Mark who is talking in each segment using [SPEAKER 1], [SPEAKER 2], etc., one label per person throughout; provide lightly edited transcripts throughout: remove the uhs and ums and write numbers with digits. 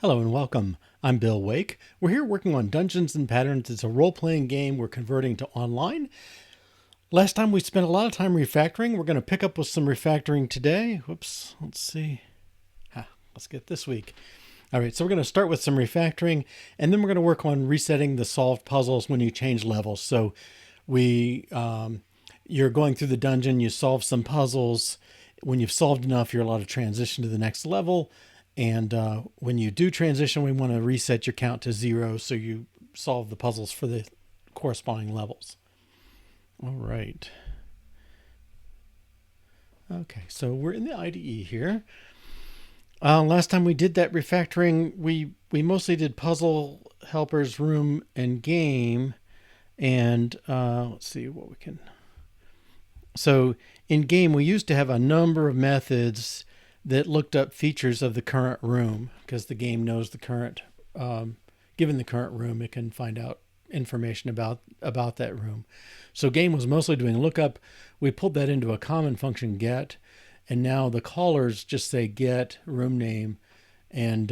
[SPEAKER 1] Hello and welcome. I'm Bill Wake. We're here working on Dungeons and Patterns. It's a role-playing game we're converting to online. Last time we spent a lot of time refactoring. We're going to pick up with some refactoring today. Whoops, let's see. Let's get this week. All right, so we're going to start with some refactoring, and then we're going to work on resetting the solved puzzles when you change levels. So you're going through the dungeon, you solve some puzzles. When you've solved enough, you're allowed to transition to the next level. And when you do transition, we want to reset your count to 0 so you solve the puzzles for the corresponding levels. All right. Okay, so we're in the IDE here. Last time we did that refactoring, we mostly did puzzle, helpers, room, and game. And let's see what we can... So in game, we used to have a number of methods that looked up features of the current room because the game knows the current, given the current room, it can find out information about that room. So game was mostly doing lookup. We pulled that into a common function get, and now the callers just say get room name, and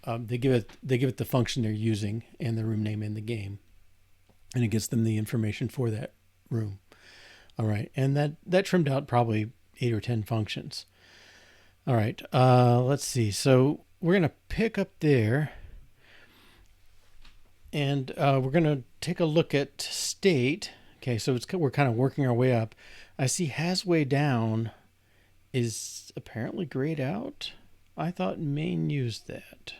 [SPEAKER 1] they give it the function they're using and the room name in the game, and it gets them the information for that room. All right, and that trimmed out probably 8 or 10 functions. All right, let's see. So we're going to pick up there, and we're going to take a look at state. Okay, so we're kind of working our way up. I see has way down is apparently grayed out. I thought main used that.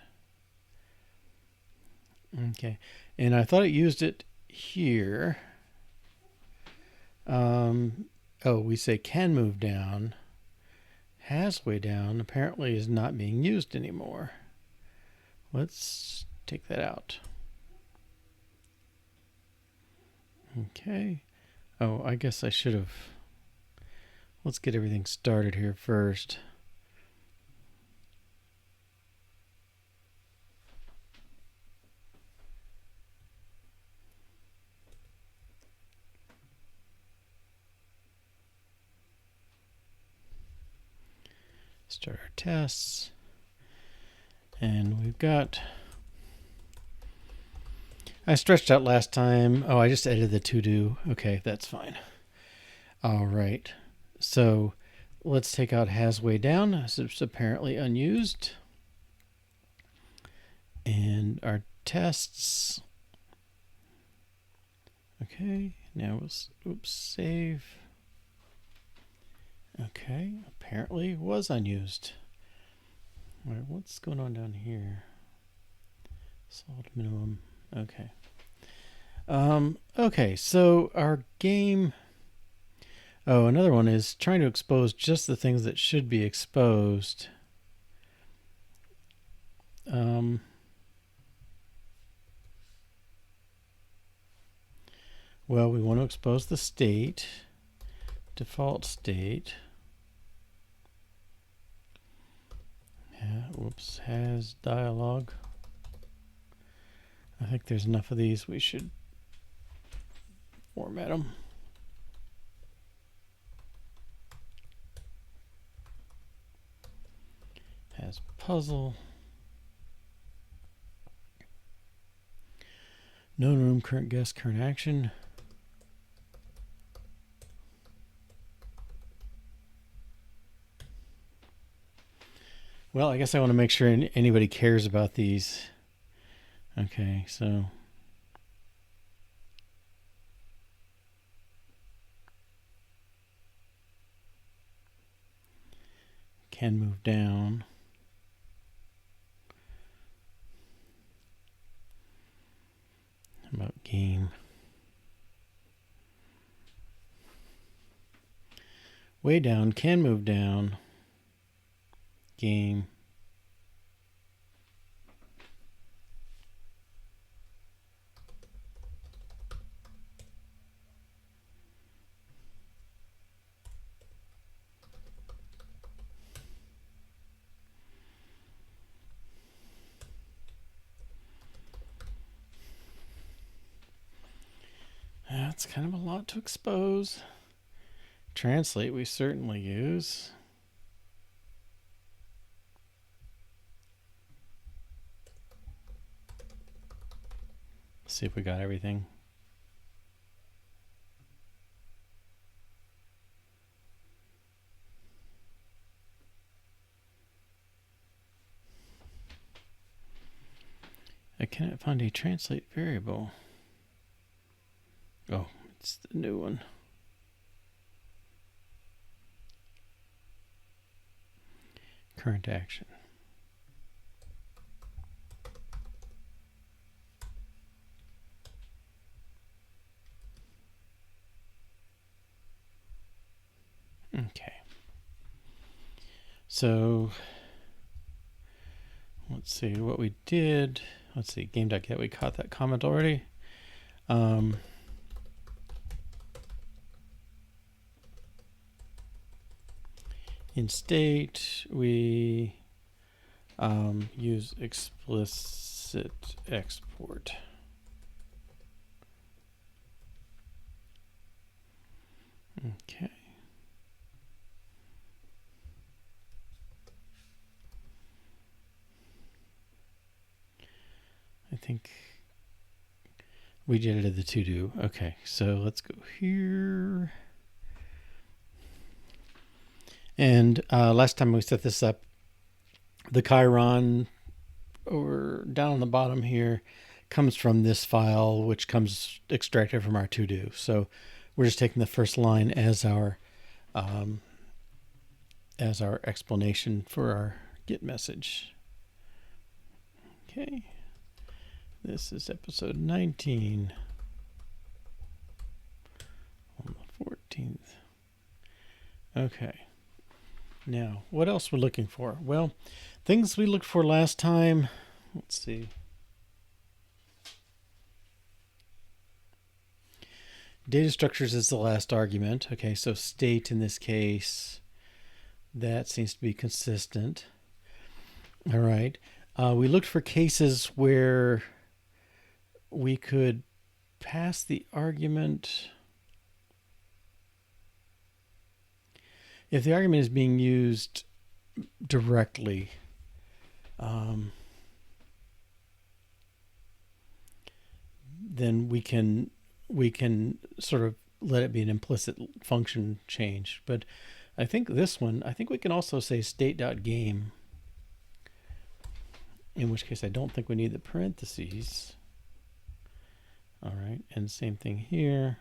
[SPEAKER 1] Okay, and I thought it used it here. We say can move down. Has way down apparently is not being used anymore. Let's take that out. Okay. Oh, I guess I should have... Let's get everything started here first. Start our tests. And we've got... I stretched out last time. Oh, I just edited the to-do. Okay, that's fine. All right. So let's take out has way down. It's apparently unused. And our tests. Okay, now save. Okay, apparently was unused. All right, what's going on down here? Solved minimum. Okay. Okay, so our game... Oh, another one is trying to expose just the things that should be exposed. Well, we want to expose the state, default state. Has dialog. I think there's enough of these. We should format them. Has puzzle. Known room, current guest, current action. Well, I guess I want to make sure anybody cares about these. Okay, so can move down. How about game? Way down, can move down. Game. That's kind of a lot to expose. Translate we certainly use. see if we got everything. I cannot find a translate variable. Oh, it's the new one. Current action. Okay. So let's see what we did. Let's see, game.get, we caught that comment already. In state, we use explicit export. Okay. I think we did the to-do. Okay, so let's go here. And last time we set this up, the Chiron over down on the bottom here comes from this file, which comes extracted from our to-do. So we're just taking the first line as our explanation for our get message. Okay. This is episode 19 on the 14th. Okay. Now, what else we're looking for? Well, things we looked for last time. Let's see. Data structures is the last argument. Okay, so state in this case, that seems to be consistent. All right. We looked for cases where we could pass the argument. If the argument is being used directly, then we can sort of let it be an implicit function change. But I think this one, I think we can also say state.game, in which case I don't think we need the parentheses. All right, and same thing here.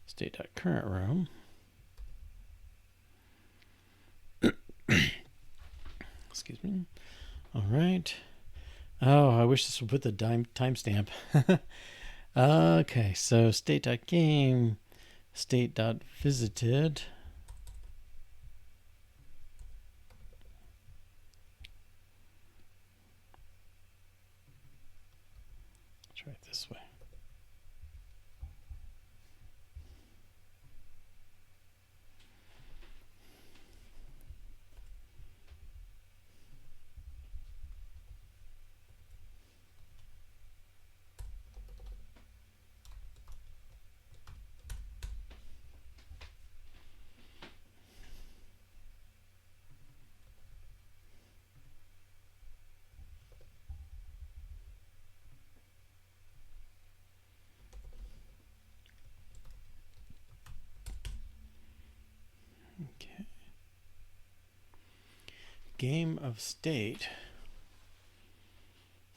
[SPEAKER 1] State.currentRow. Excuse me. All right. Oh, I wish this would put the timestamp. Okay, so state.game, state.visited. Try it this way. Okay. Game of state.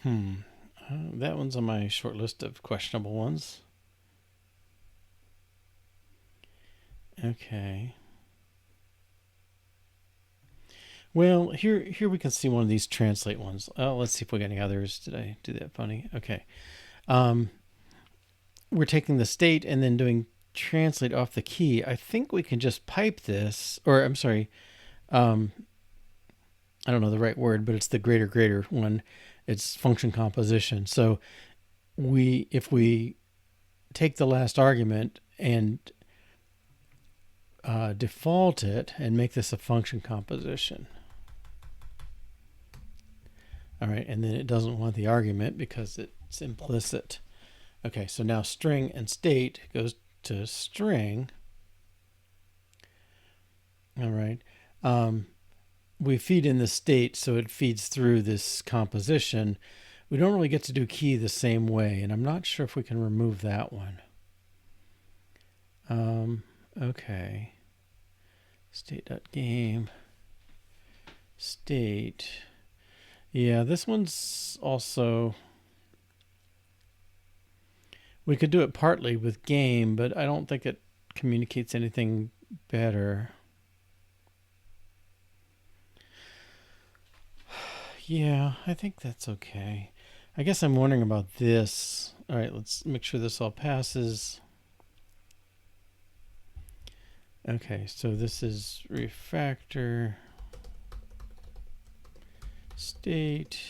[SPEAKER 1] That one's on my short list of questionable ones. Okay. Well, here we can see one of these translate ones. Let's see if we got any others. Did I do that funny? Okay. We're taking the state and then doing translate off the key. I think we can just pipe this, or I'm sorry, I don't know the right word, but it's the greater one. It's function composition. So if we take the last argument and default it and make this a function composition. All right, and then it doesn't want the argument because it's implicit. Okay, so now string and state goes to string. All right. we feed in the state, so it feeds through this composition. We don't really get to do key the same way, and I'm not sure if we can remove that one. Okay. State.game. State. Yeah, this one's also... We could do it partly with game, but I don't think it communicates anything better. Yeah, I think that's okay. I guess I'm wondering about this. All right, let's make sure this all passes. Okay, so this is refactor state.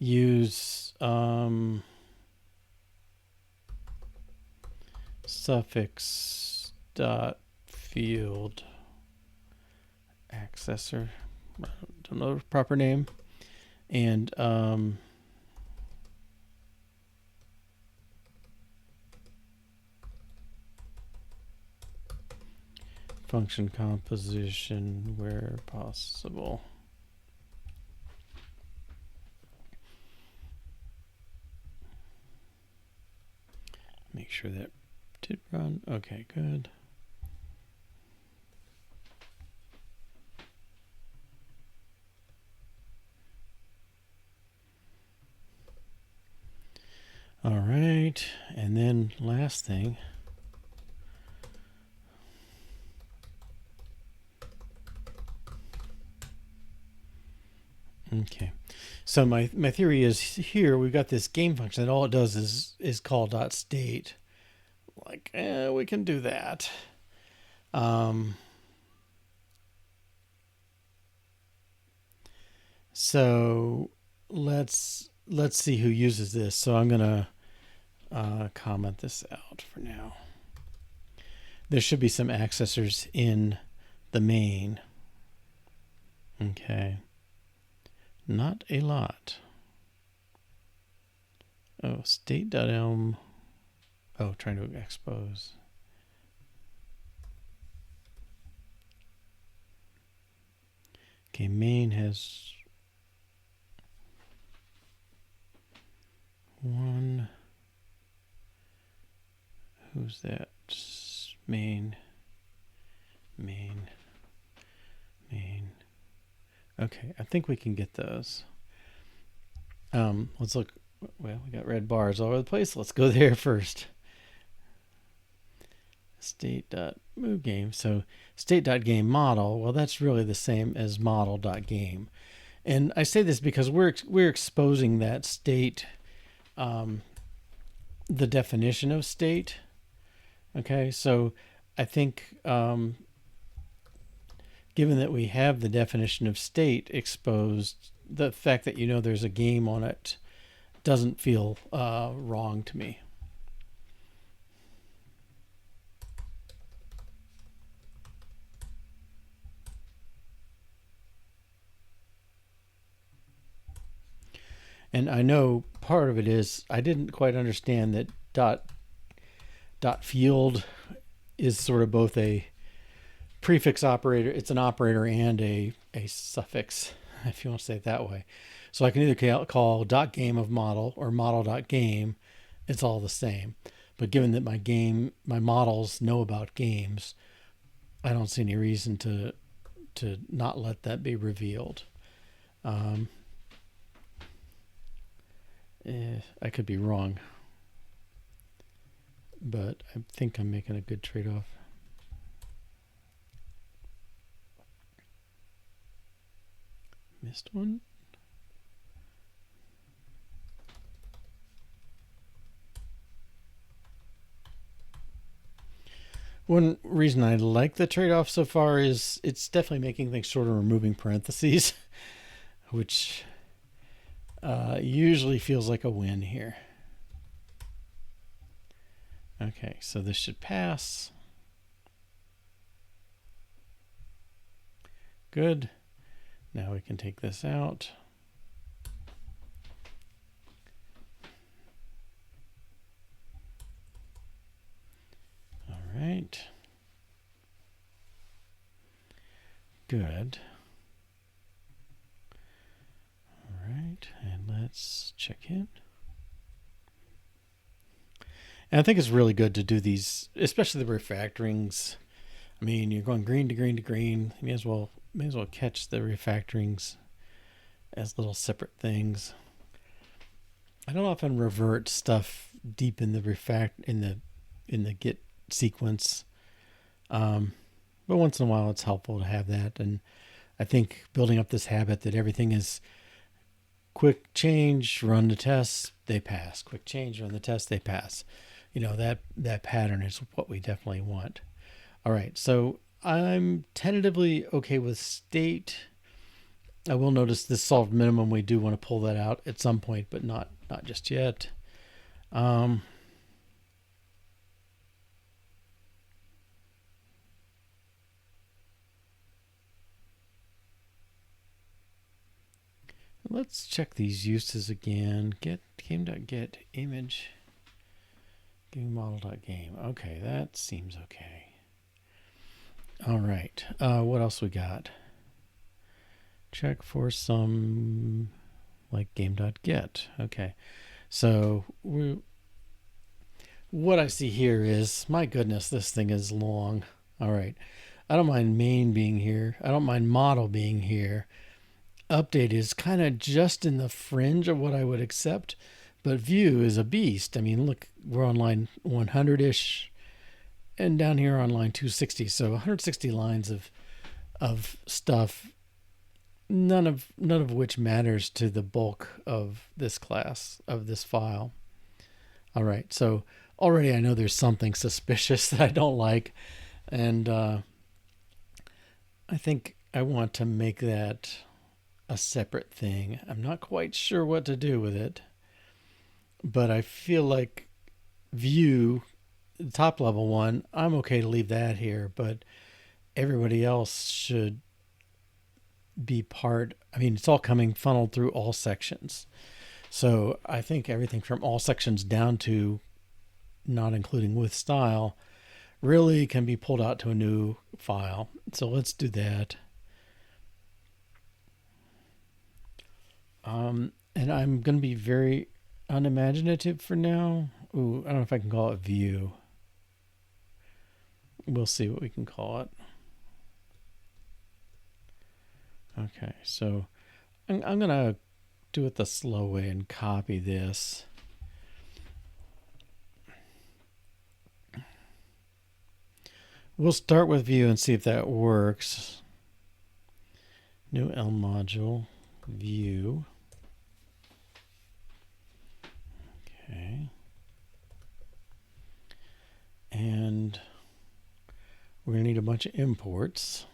[SPEAKER 1] Use suffix dot field accessor. I don't know the proper name. And function composition where possible. Make sure that did run. Okay, good. All right, and then last thing. Okay, so my theory is here we've got this game function that all it does is call dot state. Like, we can do that. So let's see who uses this. So I'm gonna comment this out for now. There should be some accessors in the main. Okay. Not a lot. Oh, state.elm. Oh, trying to expose. Okay, main has one. Who's that? Main. Okay, I think we can get those. Let's look. Well, we got red bars all over the place. Let's go there first. State.moveGame. So state.game model, well, that's really the same as model.game. And I say this because we're exposing that state, the definition of state. Okay, so I think given that we have the definition of state exposed, the fact that there's a game on it doesn't feel wrong to me. And I know part of it is I didn't quite understand that dot field is sort of both a prefix operator. It's an operator and a suffix, if you want to say it that way. So I can either call .game of model or model.game. It's all the same. But given that my models know about games, I don't see any reason to not let that be revealed. I could be wrong, but I think I'm making a good trade-off. Missed one. One reason I like the trade-off so far is it's definitely making things shorter, removing parentheses, which usually feels like a win here. Okay, so this should pass. Good. Now we can take this out. All right. good. All right, and let's check in. And I think it's really good to do these, especially the refactorings. I mean, you're going green to green to green. You may as well catch the refactorings as little separate things. I don't often revert stuff deep in the in the git sequence, but once in a while it's helpful to have that. And I think building up this habit that everything is quick change, run the tests, they pass. Quick change, run the tests, they pass. You know, that pattern is what we definitely want. All right, so I'm tentatively okay with state. I will notice this solved minimum. We do want to pull that out at some point, but not just yet. Let's check these uses again. Get game.get image game model.game. Okay, that seems okay. All right. What else we got? Check for some like game.get. Okay. So what I see here is, my goodness, this thing is long. All right. I don't mind main being here. I don't mind model being here. Update is kind of just in the fringe of what I would accept, but view is a beast. I mean, look, we're on line 100-ish and down here on line 260. So 160 lines of stuff, none of which matters to the bulk of this class, of this file. All right, so already I know there's something suspicious that I don't like, and I think I want to make that a separate thing. I'm not quite sure what to do with it, but I feel like view, the top level one, I'm okay to leave that here, but everybody else should be part. I mean, it's all coming funneled through all sections. So I think everything from all sections down to not including with style really can be pulled out to a new file. So let's do that. And I'm going to be very unimaginative for now. Ooh, I don't know if I can call it view. We'll see what we can call it. Okay, so I'm going to do it the slow way and copy this. We'll start with view and see if that works. New Elm module, view. Okay. And we're going to need a bunch of imports.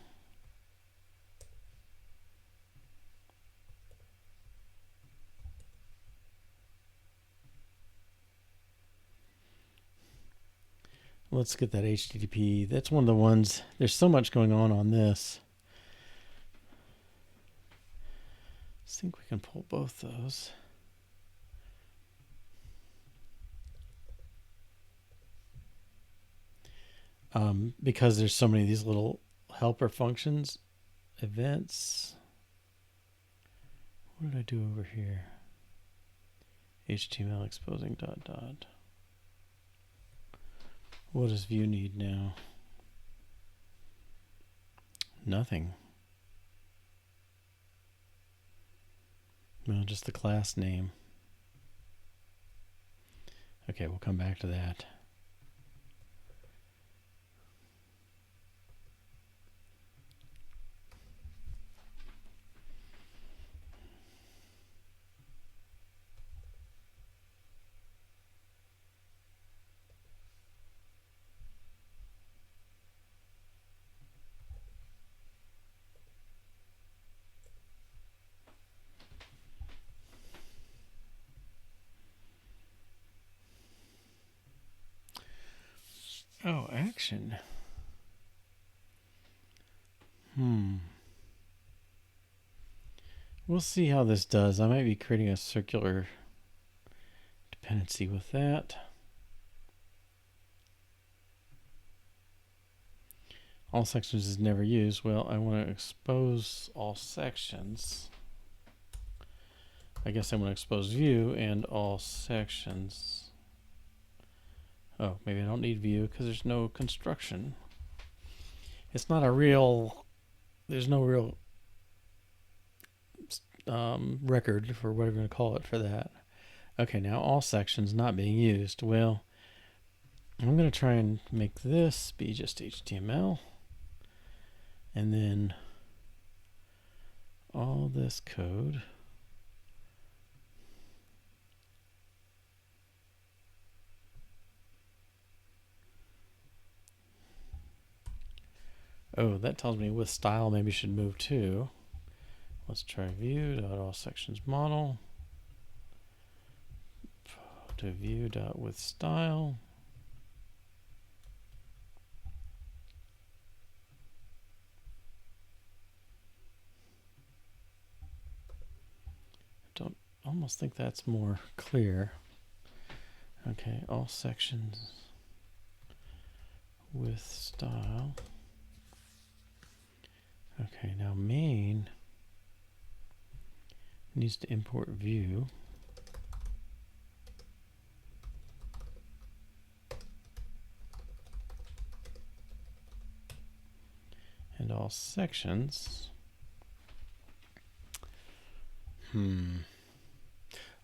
[SPEAKER 1] Let's get that HTTP. That's one of the ones, there's so much going on this. I think we can pull both those. Because there's so many of these little helper functions, events. What did I do over here? HTML exposing ... What does view need now? Nothing. No, just the class name. Okay, we'll come back to that. Oh, action. We'll see how this does. I might be creating a circular dependency with that. All sections is never used. Well, I want to expose all sections. I guess I want to expose view and all sections. Oh, maybe I don't need view because there's no construction. It's not a real, there's no real record for whatever we're going to call it for that. Okay, now all sections not being used. Well, I'm going to try and make this be just HTML. And then all this code. Oh, that tells me with style maybe should move too. Let's try view dot all sections model to view dot with style. Don't almost think that's more clear. Okay, all sections with style. Okay, now main needs to import view. And all sections.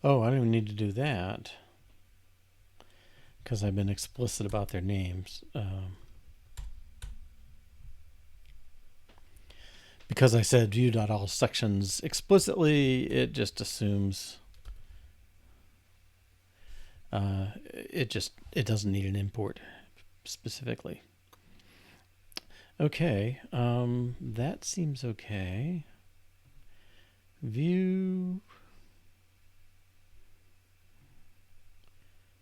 [SPEAKER 1] Oh, I don't even need to do that because I've been explicit about their names. Because I said view.all sections explicitly, it just assumes it doesn't need an import specifically. Okay, that seems okay. View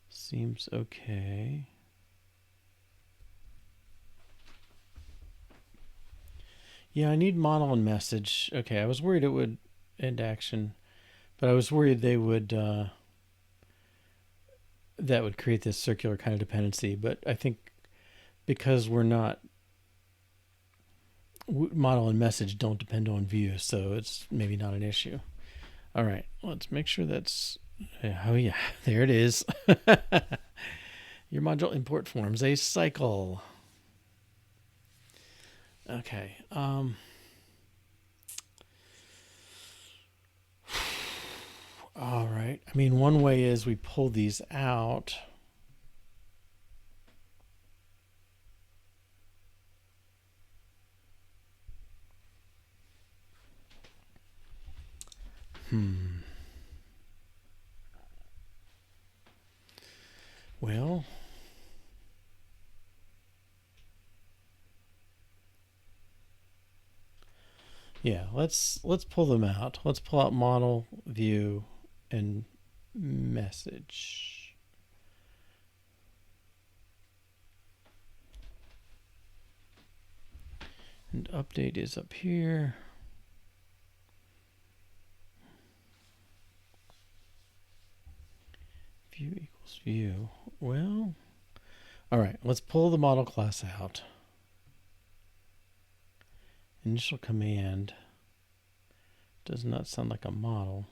[SPEAKER 1] seems okay. Yeah, I need model and message. Okay, I was worried it would end action, but I was worried they would that would create this circular kind of dependency. But I think because we're not model and message don't depend on view, so it's maybe not an issue. All right, let's make sure that's. Oh yeah, there it is. Your module import forms a cycle. Okay. All right. I mean, one way is we pull these out. Well, yeah, let's pull them out. Let's pull out model, view, and message. And update is up here. View equals view. Well, all right, let's pull the model class out. Initial command does not sound like a model.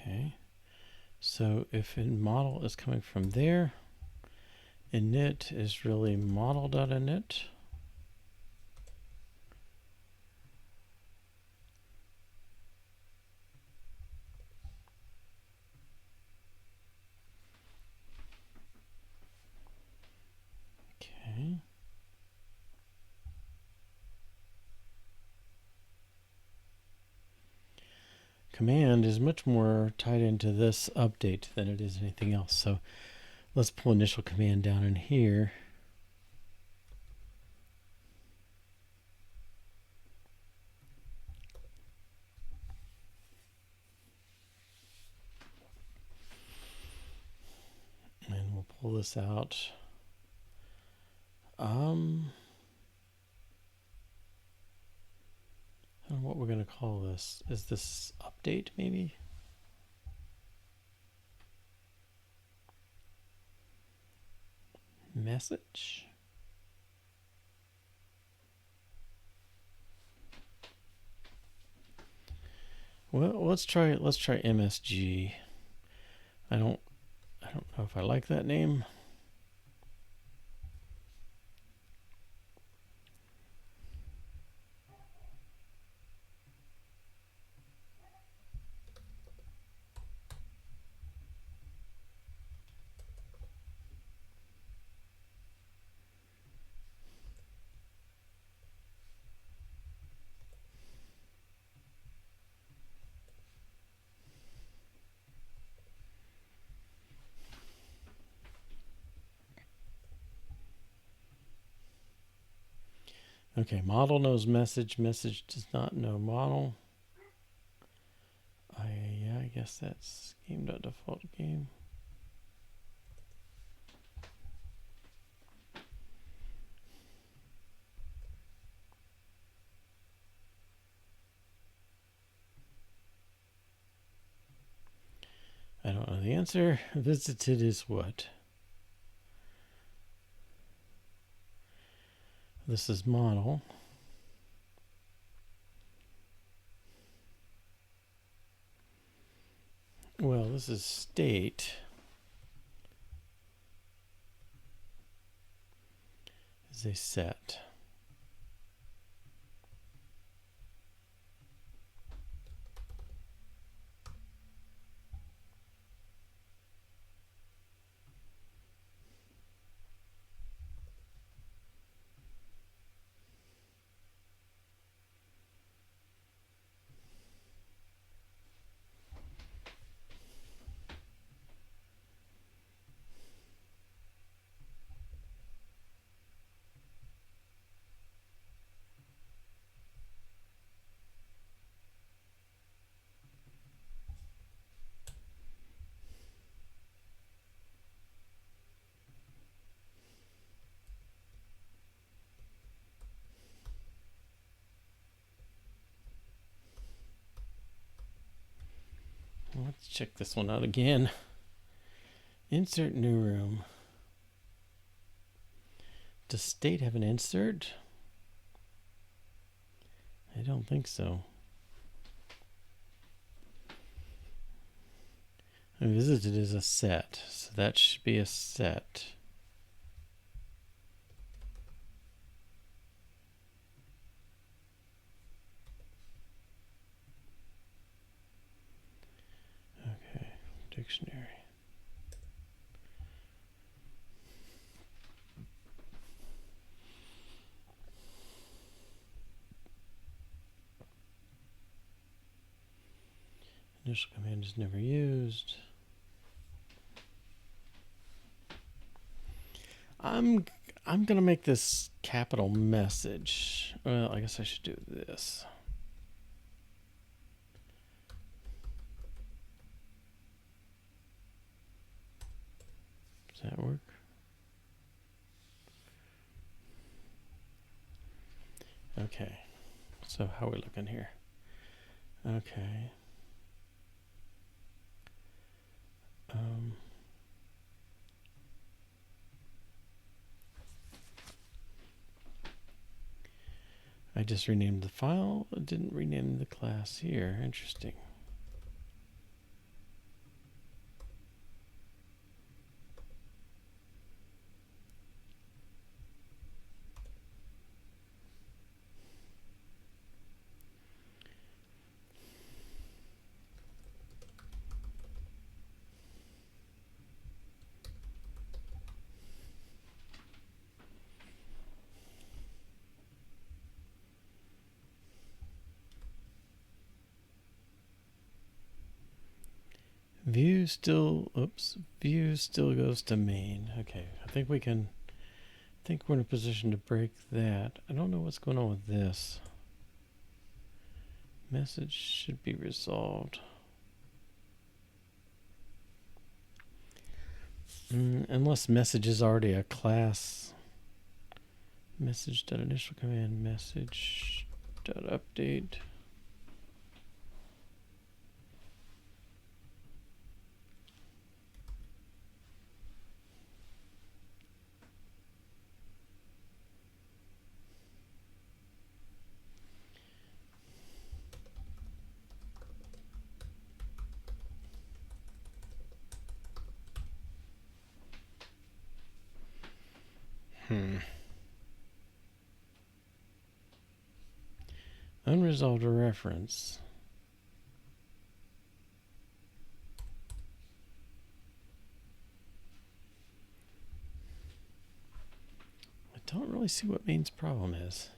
[SPEAKER 1] Okay, so if in model is coming from there, init is really model.init. Okay. Command is much more tied into this update than it is anything else. So let's pull initial command down in here. fill this out. I don't know what we're going to call this. Is this update maybe? Message? Well, let's try MSG. I don't know if I like that name. Okay, model knows message. Message does not know model. Yeah, I guess that's game.default game. I don't know the answer. Visited is what? This is model. Well, this is state. Is a set. Let's check this one out again. Insert new room. Does state have an insert? I don't think so. Visited is a set, so that should be a set. Okay, dictionary. Initial command is never used. I'm gonna make this capital message. Well, I guess I should do this. Does that work? Okay. So how are we looking here? Okay. I just renamed the file. I didn't rename the class here. Interesting. View still goes to main. Okay, I think we're in a position to break that. I don't know what's going on with this. Message should be resolved. Unless message is already a class. Message.initial command, message.update. Unresolved reference. I don't really see what main's problem is.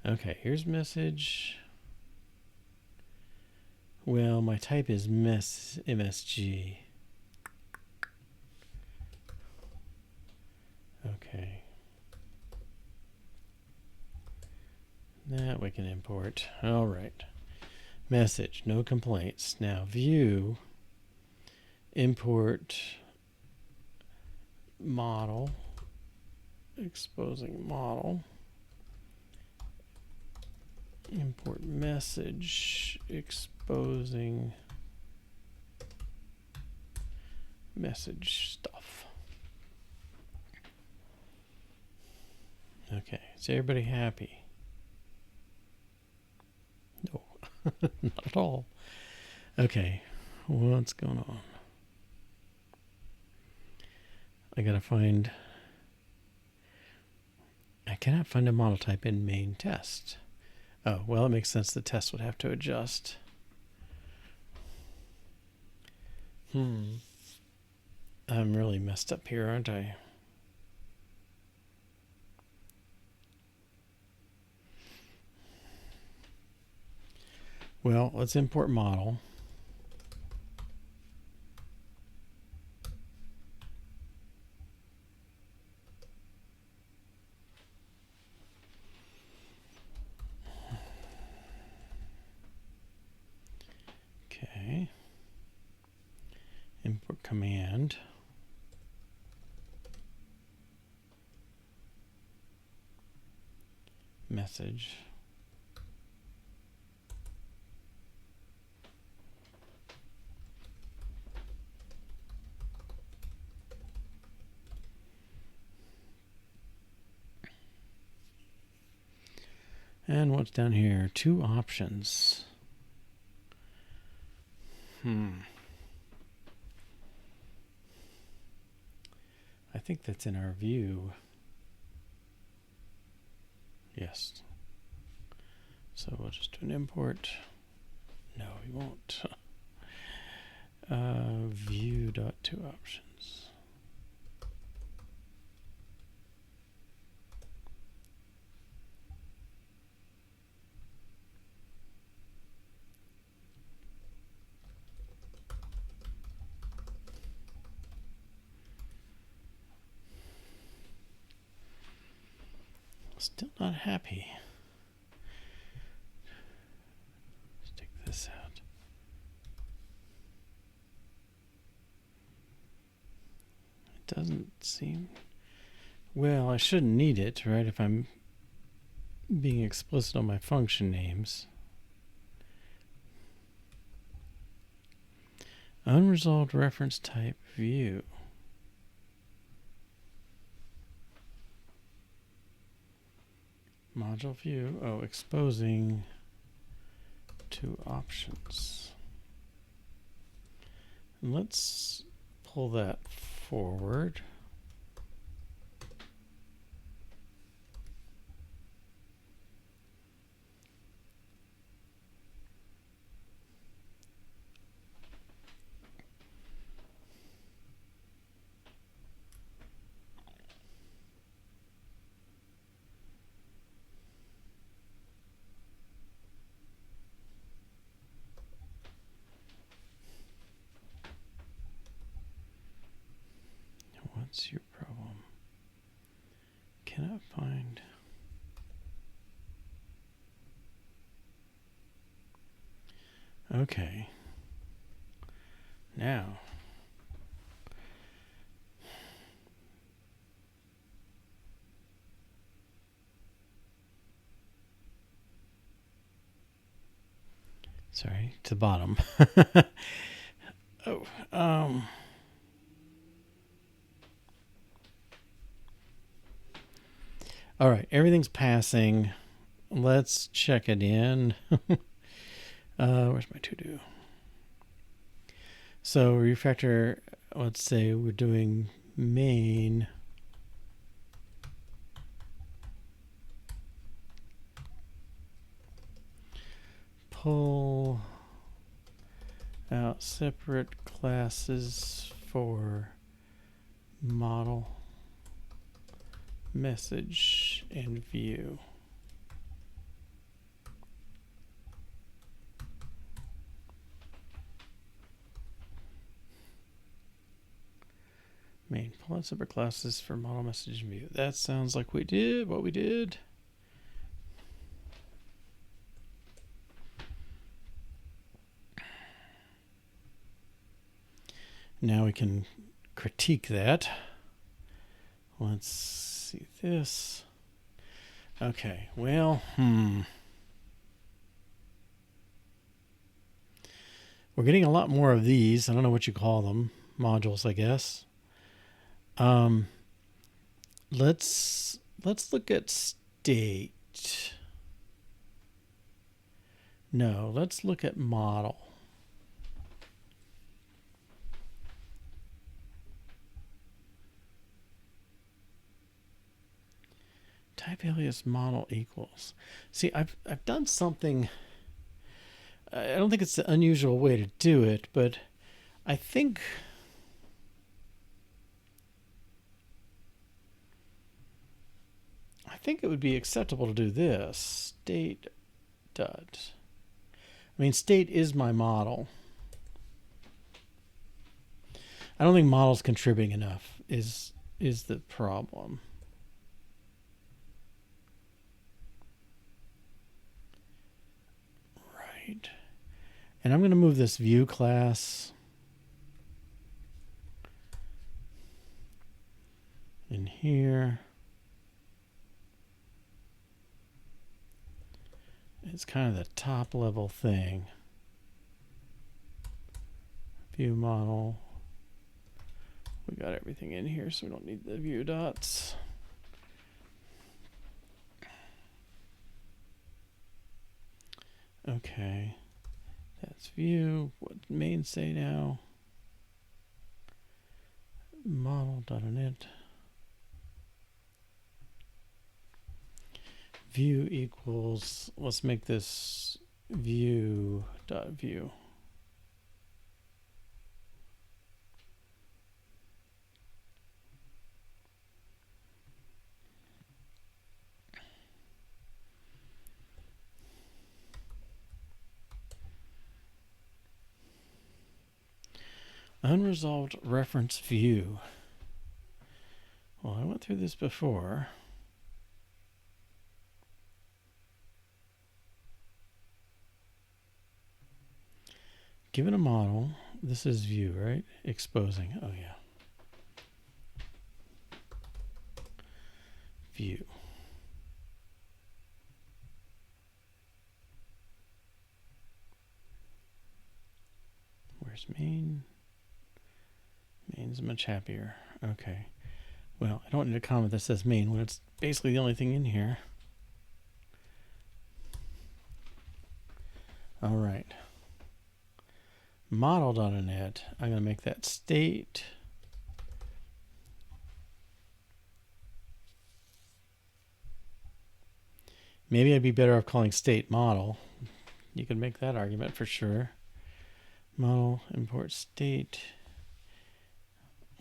[SPEAKER 1] Okay, here's message. Well, my type is MSG. Okay. That we can import. All right. Message, no complaints. Now view, import model, exposing model, import message, exposing message stuff. Okay, is everybody happy? No, not at all. Okay, what's going on? I gotta find. I cannot find a model type in main test. Oh, well, it makes sense the test would have to adjust. I'm really messed up here, aren't I? Well, let's import model. Okay. Import command. Message. And what's down here? Two options. I think that's in our view. Yes. So we'll just do an import. No, we won't. View.toOptions. Still not happy. Let's take this out. It doesn't seem... Well, I shouldn't need it, right, if I'm being explicit on my function names. Unresolved reference type view. Module view. Oh, exposing two options. And let's pull that forward. What's your problem? Cannot find. Okay. Now, Sorry, to the bottom. Oh, all right, everything's passing. Let's check it in. Where's my to-do? So refactor, let's say we're doing main. Pull out separate classes for model, message, and view. Main, pull out separate classes for model, message, and view. That sounds like we did what we did. Now we can critique that. Let's see this. Okay, well, we're getting a lot more of these. I don't know what you call them. Modules, I guess. Let's look at state. No, let's look at model. Type alias model equals. See, I've done something. I don't think it's the unusual way to do it, but I think it would be acceptable to do this. State dot. I mean, state is my model. I don't think model's contributing enough is the problem. Right. And I'm going to move this view class in here. It's kind of the top level thing. View model. We got everything in here, so we don't need the view dots. Okay. That's view. What main say now? Model.init. View equals, let's make this view.view. Unresolved reference view. Well, I went through this before. Given a model, this is view, right? Exposing. Oh, yeah. View. Where's main? Main's much happier. Okay. Well, I don't need a comment that says main when it's basically the only thing in here. All right. Model.init. I'm going to make that state. Maybe I'd be better off calling state model. You can make that argument for sure. Model, import state.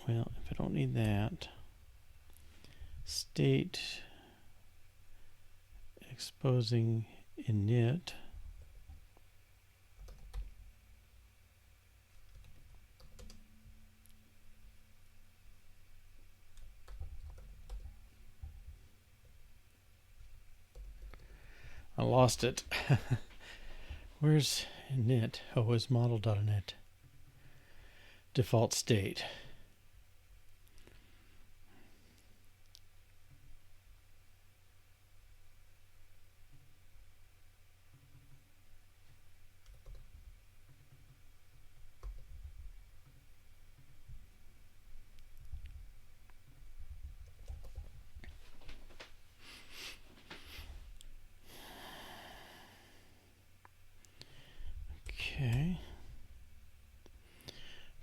[SPEAKER 1] Well, if I don't need that, state exposing init. I lost it. Where's init? Oh, it's model.init. Default state.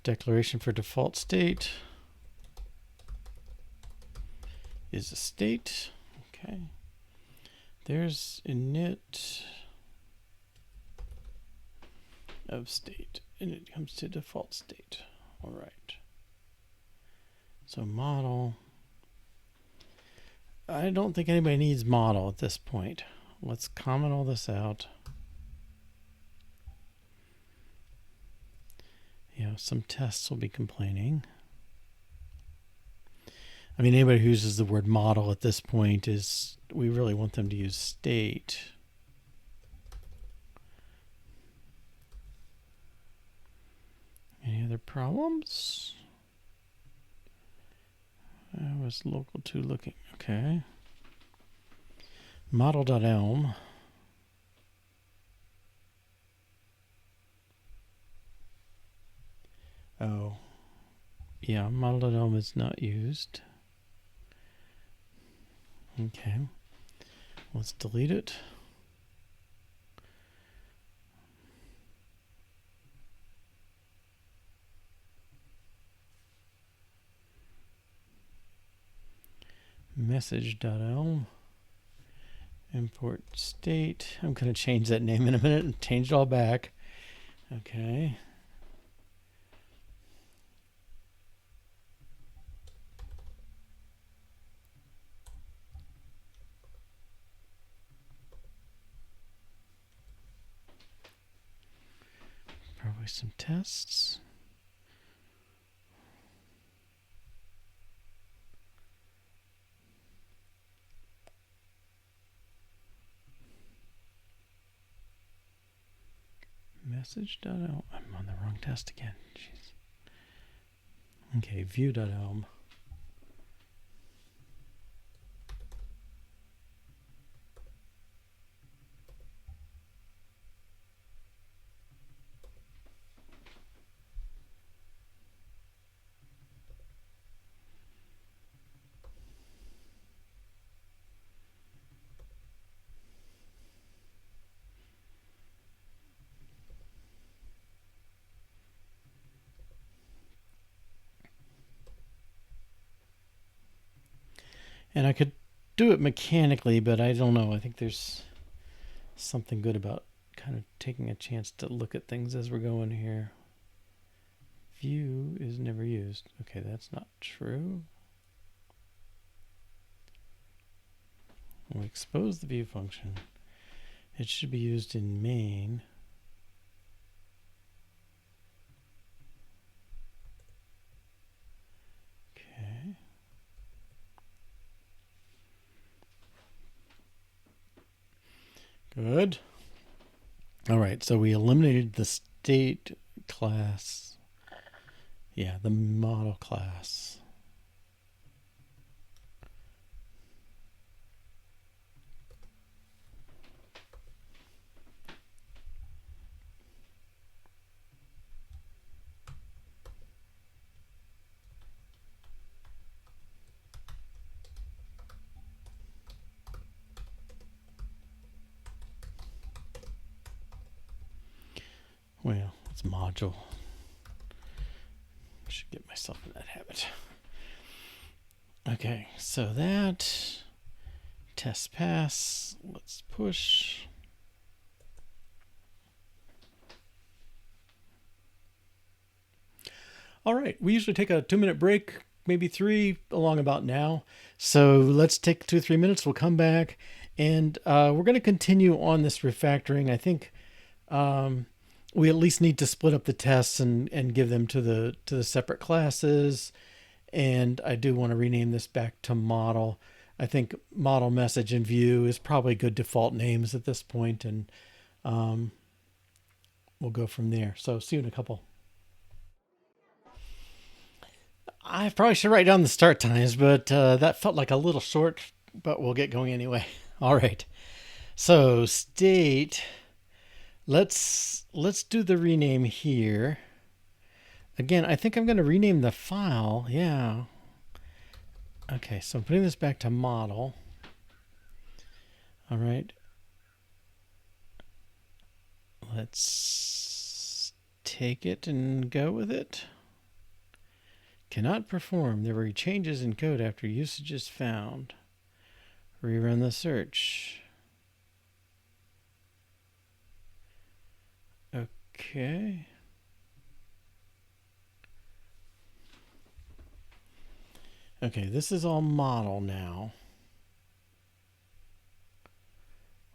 [SPEAKER 1] Declaration for default state is a state. Okay. There's init of state, and it comes to default state. All right. So model. I don't think anybody needs model at this point. Let's comment all this out. Yeah, some tests will be complaining. I mean, anybody who uses the word model at this point is, we really want them to use state. Any other problems? I was local 2 looking. Okay. Model.elm. Oh. Yeah, model.elm is not used. Okay. Let's delete it. Message.elm. Import state. I'm going to change that name in a minute and change it all back. Okay. Probably some tests. Message.elm. I'm on the wrong test again. Jeez. Okay, view.elm. And I could do it mechanically, but I don't know. I think there's something good about kind of taking a chance to look at things as we're going here. View is never used. Okay, that's not true. We'll expose the view function. It should be used in main. Okay. Good. All right, so we eliminated the state class. Yeah, the model class. Well, it's module. I should get myself in that habit. Okay, so that test pass. Let's push. All right, we usually take a 2-minute break, maybe 3 along about now. So let's take 2 or 3 minutes. We'll come back and we're going to continue on this refactoring. I think we at least need to split up the tests and give them to the separate classes. And I do want to rename this back to model. I think model, message, and view is probably good default names at this point, and we'll go from there. So see you in a couple. I probably should write down the start times, but that felt like a little short, but we'll get going anyway. All right. So state, let's do the rename here. Again, I think I'm going to rename the file. Yeah. Okay, so I'm putting this back to model. All right. Let's take it and go with it. Cannot perform. There were changes in code after usage is found. Rerun the search. Okay. Okay, this is all model now.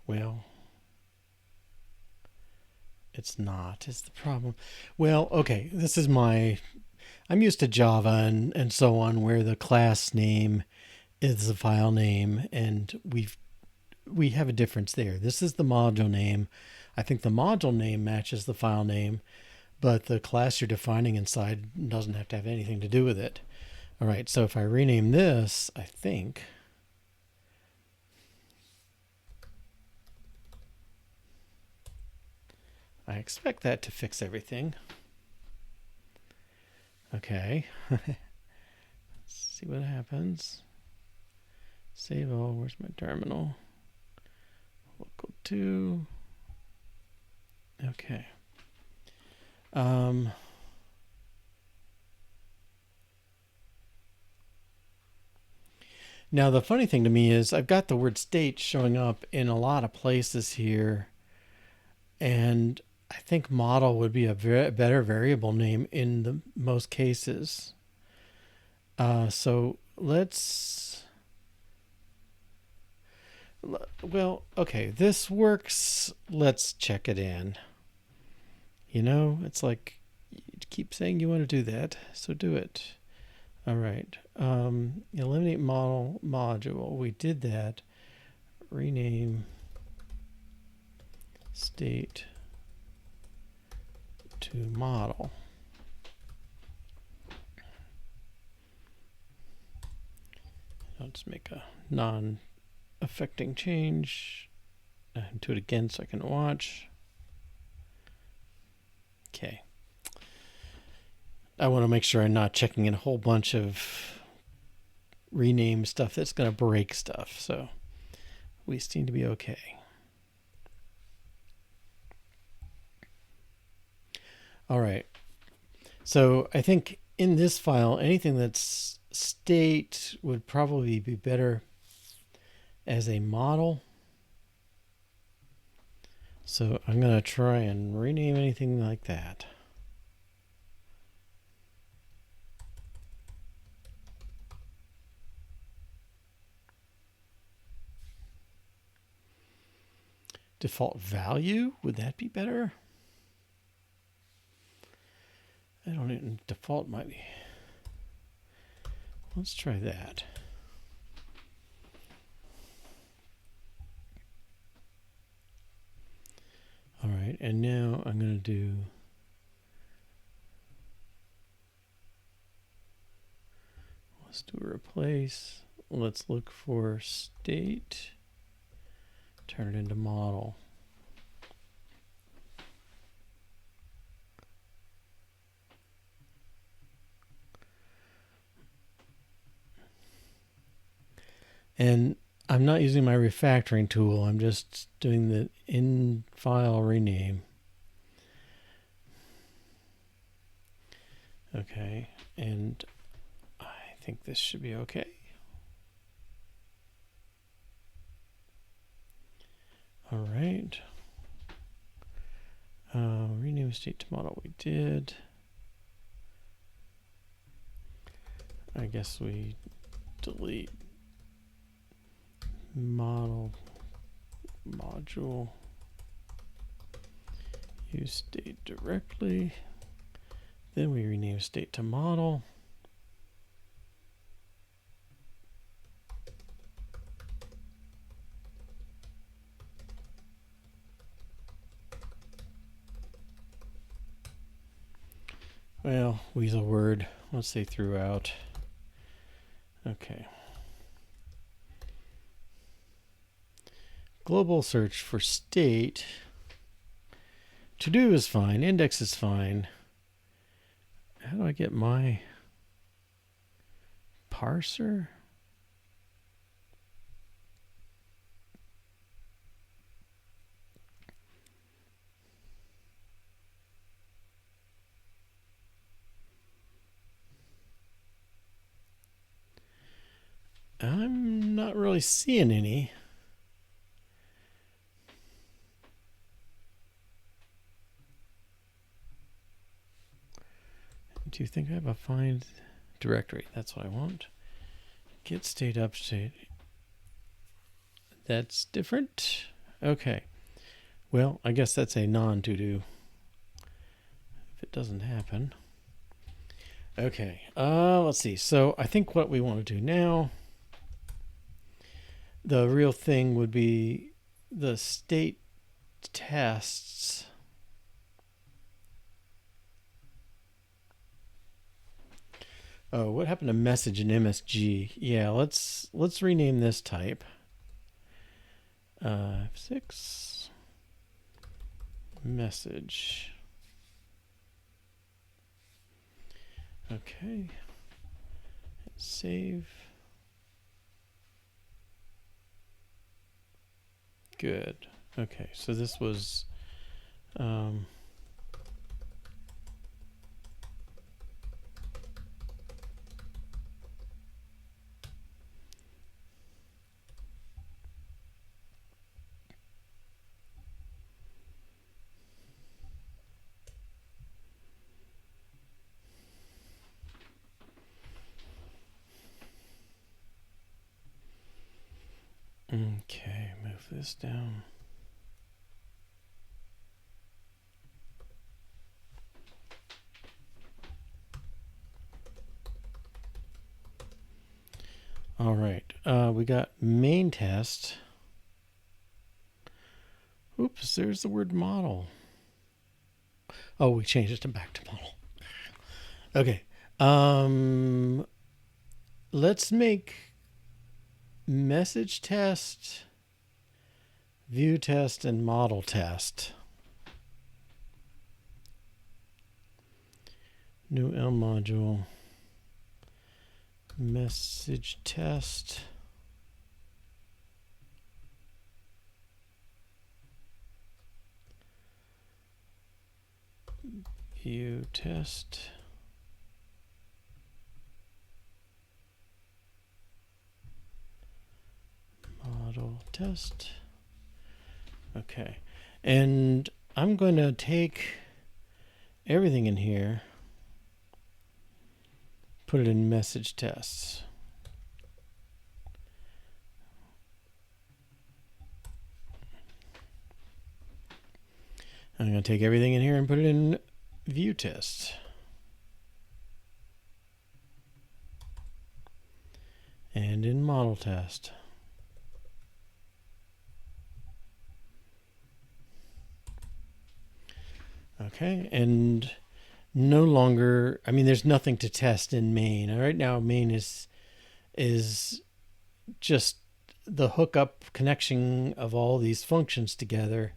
[SPEAKER 1] Well, it's not, is the problem. Well, okay, this is I'm used to Java and so on, where the class name is the file name, and we have a difference there. This is the module name. I think the module name matches the file name, but the class you're defining inside doesn't have to have anything to do with it. All right, so if I rename this, I think I expect that to fix everything. Okay. Let's see what happens. Save all. Where's my terminal? Local 2. Okay. Now the funny thing to me is I've got the word state showing up in a lot of places here, and I think model would be a better variable name in the most cases. So let's, well, okay, this works. Let's check it in. You know, it's like you keep saying you want to do that, so do it. All right. Eliminate model module. We did that. Rename state to model. I'll just make a non-affecting change. Do it again so I can watch. Okay. I want to make sure I'm not checking in a whole bunch of rename stuff that's going to break stuff. So we seem to be okay. All right. So I think in this file, anything that's state would probably be better as a model. So I'm going to try and rename anything like that. Default value, would that be better? I don't even, default might be. Let's try that. All right, and now I'm going to do let's do a replace. Let's look for state. Turn it into model. And I'm not using my refactoring tool. I'm just doing the in-file rename. Okay, and I think this should be okay. All right. Rename state to model we did. I guess we delete model module, use state directly, then we rename state to model. Well, weasel word, let's say throughout. Okay. Global search for state. To do is fine. Index is fine. How do I get my parser? I'm not really seeing any. Do you think I have a find directory? That's what I want. Get state update. That's different. Okay. Well, I guess that's a non-to-do if it doesn't happen. Okay. Let's see. So I think what we want to do now, the real thing would be the state tests. Oh, what happened to message in MSG? Yeah, let's rename this type. F6 message. Okay. Save. Good. Okay, so this was okay, move this down. All right, we got main test. Oops, there's the word model. Oh, we changed it to back to model. Okay, let's make message test, view test, and model test. New L module. Message test. View test. Model test. Okay. And I'm going to take everything in here, put it in message tests. I'm going to take everything in here and put it in view tests. And in model test. Okay, and no longer, I mean, there's nothing to test in main. Right now, main is just the hookup connection of all these functions together,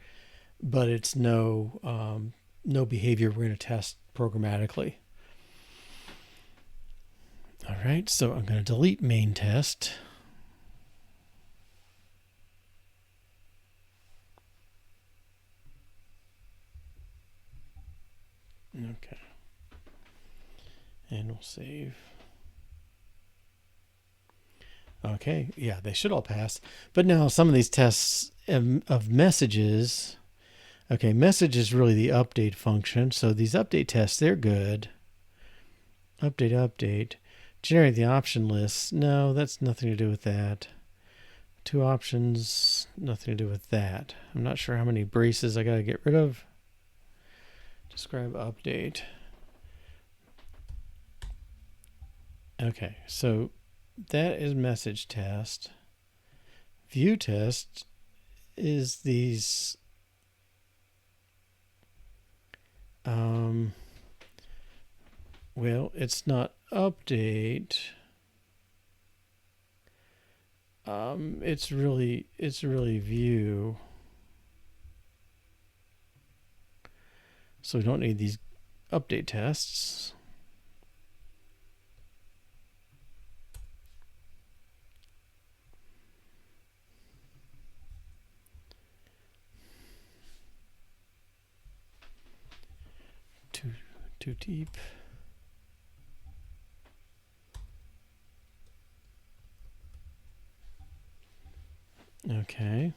[SPEAKER 1] but it's no behavior we're going to test programmatically. All right, so I'm going to delete main test. Okay. And we'll save. Okay, yeah, they should all pass. But now some of these tests of messages, okay, message is really the update function. So these update tests, they're good. Update. Generate the option list. No, that's nothing to do with that. Two options, nothing to do with that. I'm not sure how many braces I got to get rid of. Describe update. Okay, so that is message test. View test is these well, it's not update. It's really view. So we don't need these update tests. Too deep. Okay.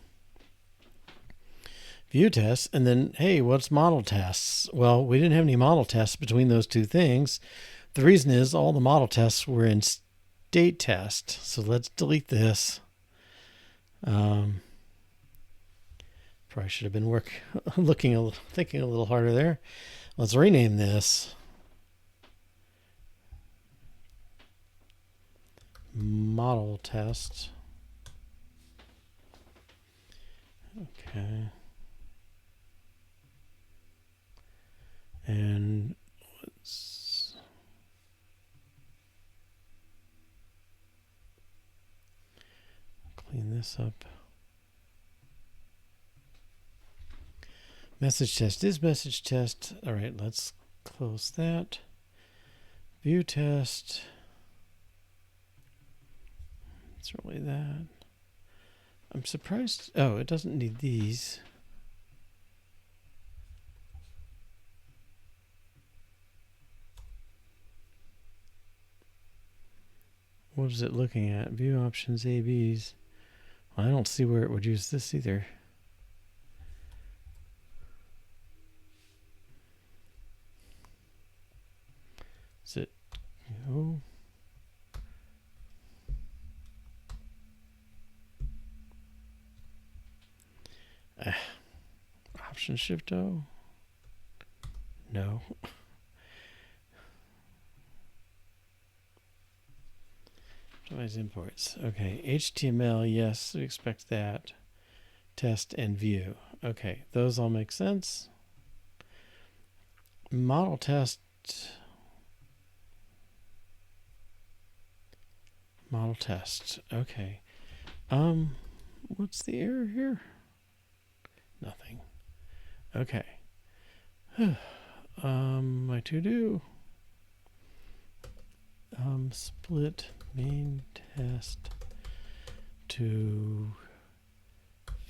[SPEAKER 1] View tests, and then, hey, what's model tests? Well, we didn't have any model tests between those two things. The reason is all the model tests were in state test. So let's delete this. Probably should have been thinking a little harder there. Let's rename this model test. Okay. And let's clean this up. Message test is message test. All right, let's close that. View test. It's really that. I'm surprised. Oh, it doesn't need these. What is it looking at? View options, ABs. Well, I don't see where it would use this either. Is it? Oh. Option shift O? No. Device imports. Okay. HTML, yes, we expect that. Test and view. Okay, those all make sense. Model test. Model test. Okay. What's the error here? Nothing. Okay. My to-do. Split main test to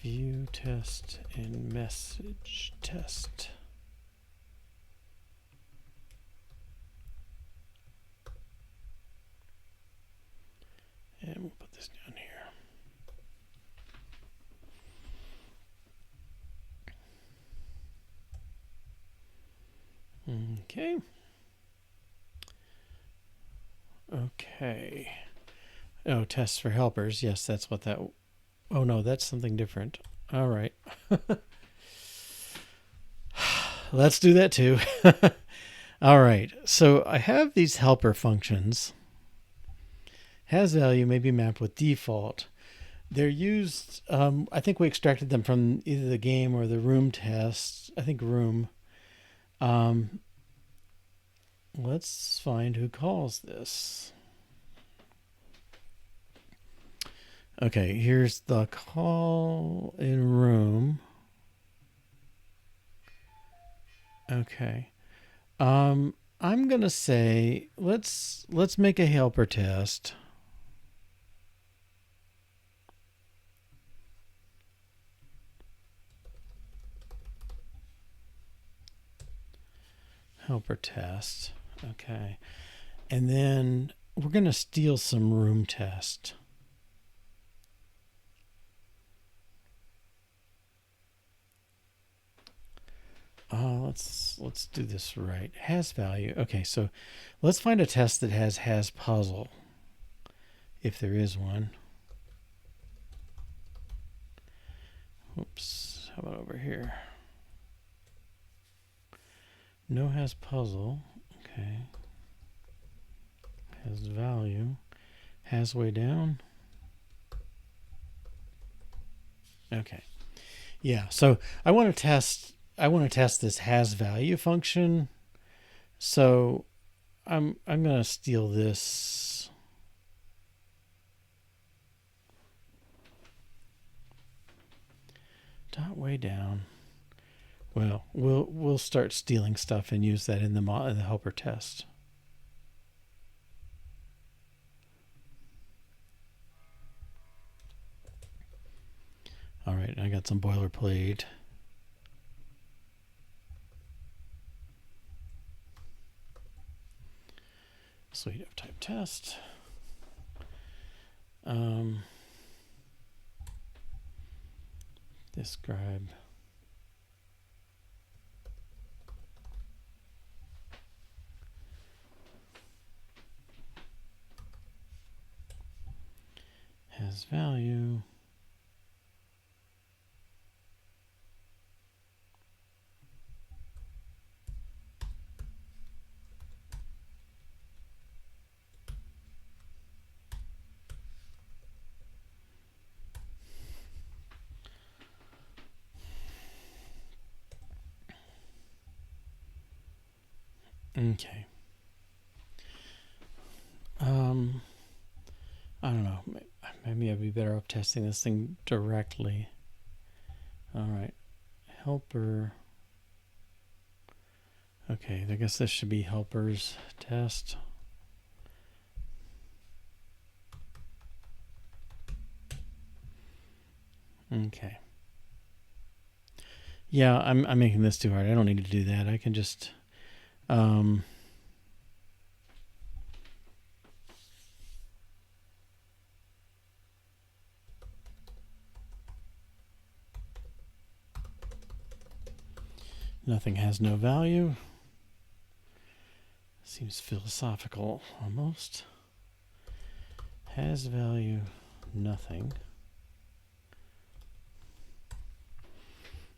[SPEAKER 1] view test and message test. And we'll put this down here. Okay. Okay. Oh, tests for helpers. Yes, that's what that... Oh, no, that's something different. All right. Let's do that too. All right. So I have these helper functions. Has value may be mapped with default. They're used... I think we extracted them from either the game or the room test. I think room. Let's find who calls this. Okay, here's the call in room. Okay. I'm gonna say let's make a helper test. Helper test. Okay. And then we're gonna steal some room test. Let's do this right. Has value. Okay, so let's find a test that has puzzle, if there is one. Oops. How about over here? No has puzzle. Okay. Has value. Has way down. Okay. Yeah. So I want to test this has value function. So I'm going to steal this. Dot way down. Well, we'll start stealing stuff and use that in the helper test. All right, I got some boilerplate. Suite of type test. describe has value. Okay. I don't know. Maybe I'd be better off testing this thing directly. All right. Helper. Okay, I guess this should be helpers test. Okay. Yeah, I'm making this too hard. I don't need to do that. I can just nothing has no value. Seems philosophical almost. Has value, nothing.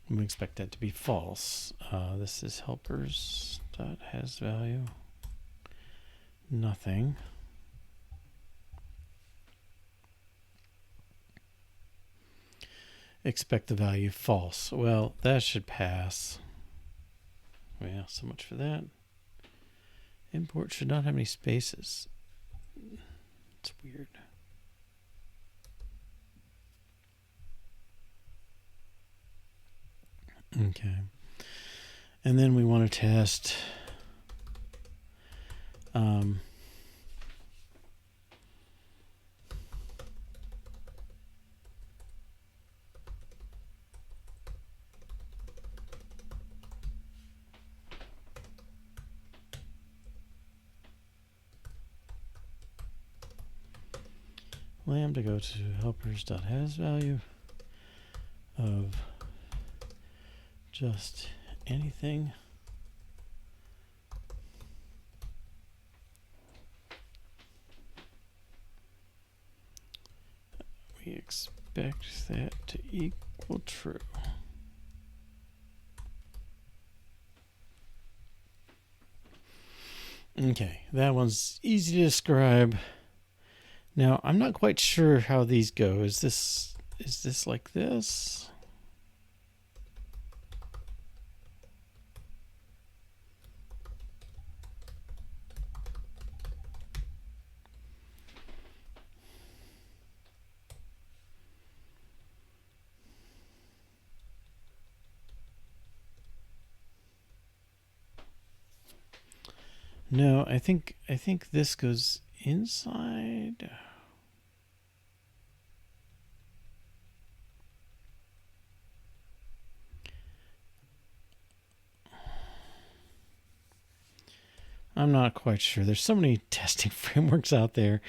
[SPEAKER 1] We expect that to be false. This is helpers dot has value, nothing. Expect the value false. Well, that should pass. Yeah, so much for that. Import should not have any spaces. It's weird. Okay. And then we want to test lambda go to helpers.hasValue of just anything. We expect that to equal true. Okay, that one's easy to describe. Now, I'm not quite sure how these go. Is this like this? No, I think this goes inside. I'm not quite sure. There's so many testing frameworks out there.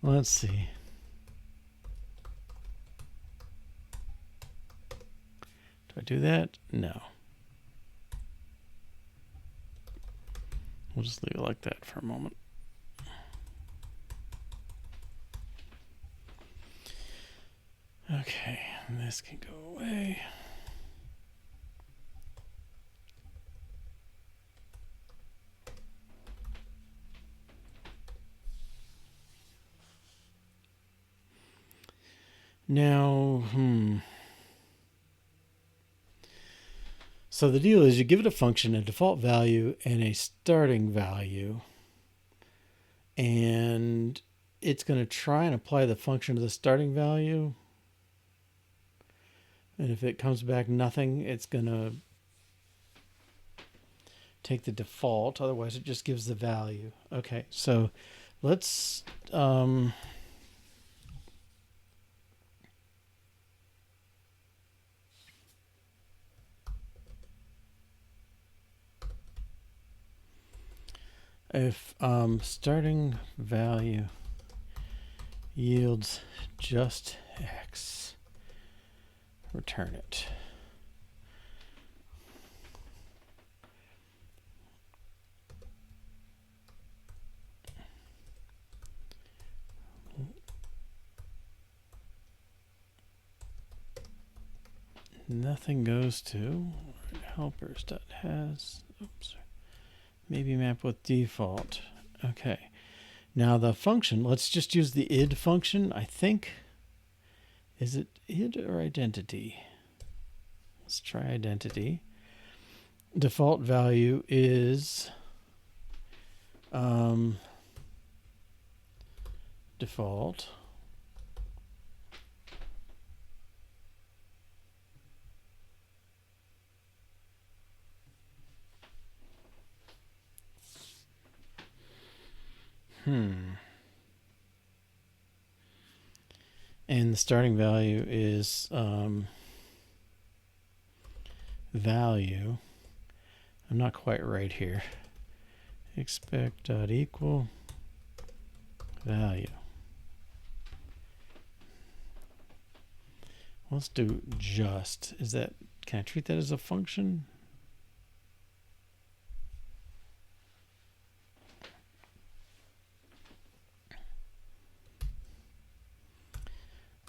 [SPEAKER 1] Let's see. Do I do that? No. We'll just leave it like that for a moment. Okay, and this can go away. Now, so the deal is you give it a function, a default value, and a starting value. And it's going to try and apply the function to the starting value. And if it comes back nothing, it's going to take the default. Otherwise, it just gives the value. Okay, so let's... if starting value yields just x, return it. Nothing goes to helpers.has. Oops. Maybe map with default. Okay. Now the function, let's just use the id function, I think. Is it id or identity? Let's try identity. Default value is default. And the starting value is value. I'm not quite right here. Expect.equal value. Let's do just. Is that, can I treat that as a function?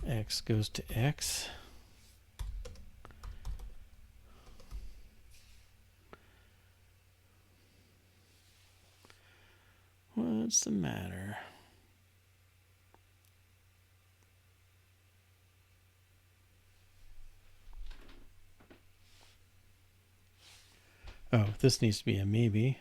[SPEAKER 1] X goes to X. What's the matter? Oh, this needs to be a maybe.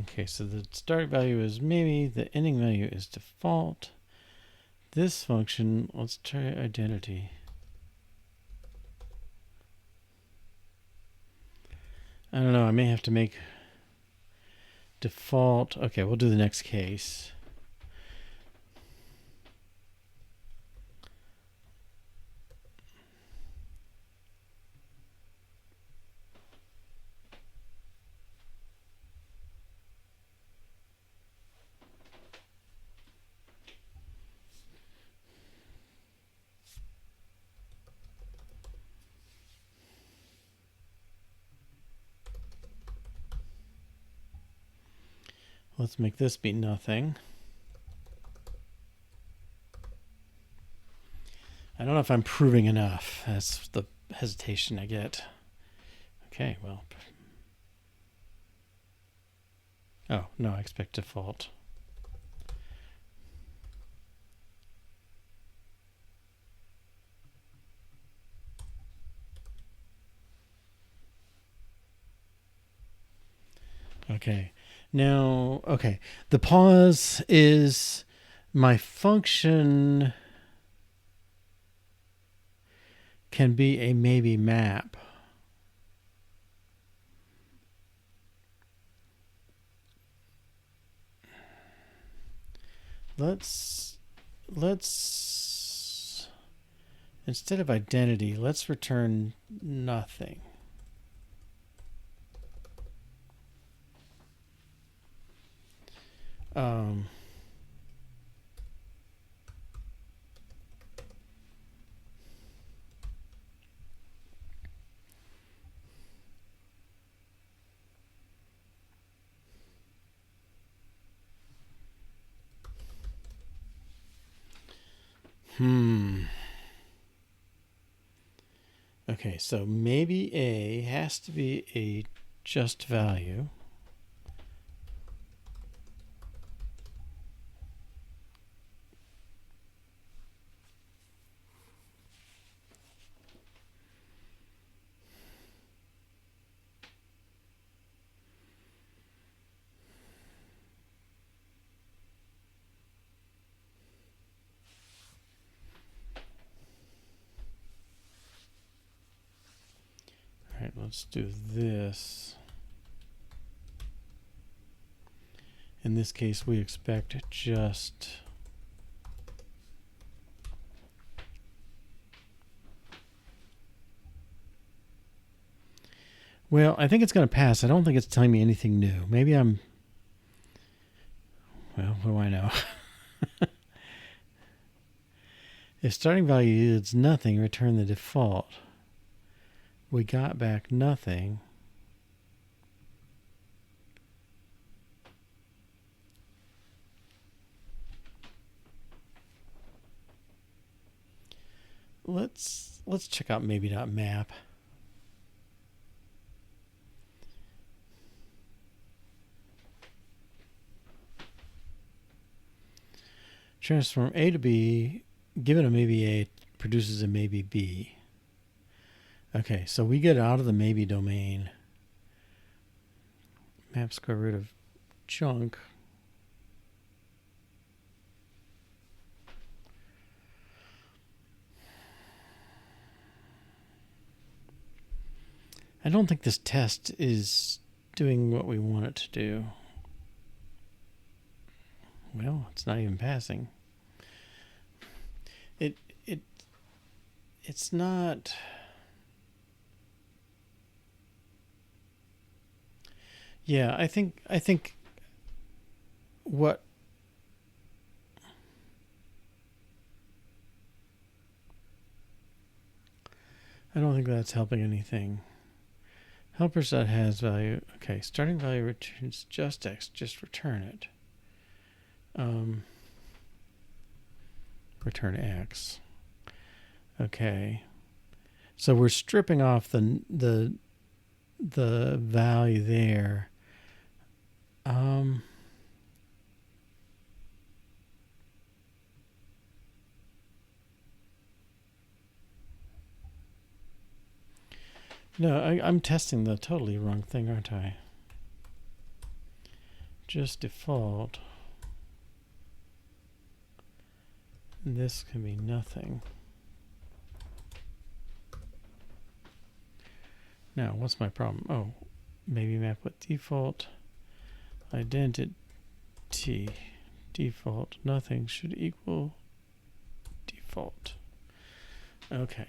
[SPEAKER 1] Okay, so the start value is maybe, the ending value is default. This function, let's try identity. I don't know, I may have to make default. Okay, we'll do the next case. Let's make this be nothing. I don't know if I'm proving enough. That's the hesitation I get. Okay, well. Oh, no, I expect default. Okay. Now, okay. The pause is my function can be a maybe map. Let's instead of identity, let's return nothing. Okay, so maybe A has to be a just value. All right, let's do this. In this case, we expect just well, I think it's going to pass. I don't think it's telling me anything new. Maybe I'm well, what do If starting value yields nothing, return the default. We got back nothing. Let's check out maybe.map. Transform A to B, given a maybe A produces a maybe B. Okay, so we get out of the maybe domain. Map square root of chunk. I don't think this test is doing what we want it to do. Well, it's not even passing. It's not. Yeah, I think what I don't think that's helping anything. Helpers that has value. Okay, starting value returns just X. Just return it. Return X. Okay. So we're stripping off the value there. No, I'm testing the totally wrong thing, aren't I? Just default. And this can be nothing. Now, what's my problem? Oh, maybe map with default. Identity. Default. Nothing should equal default. Okay.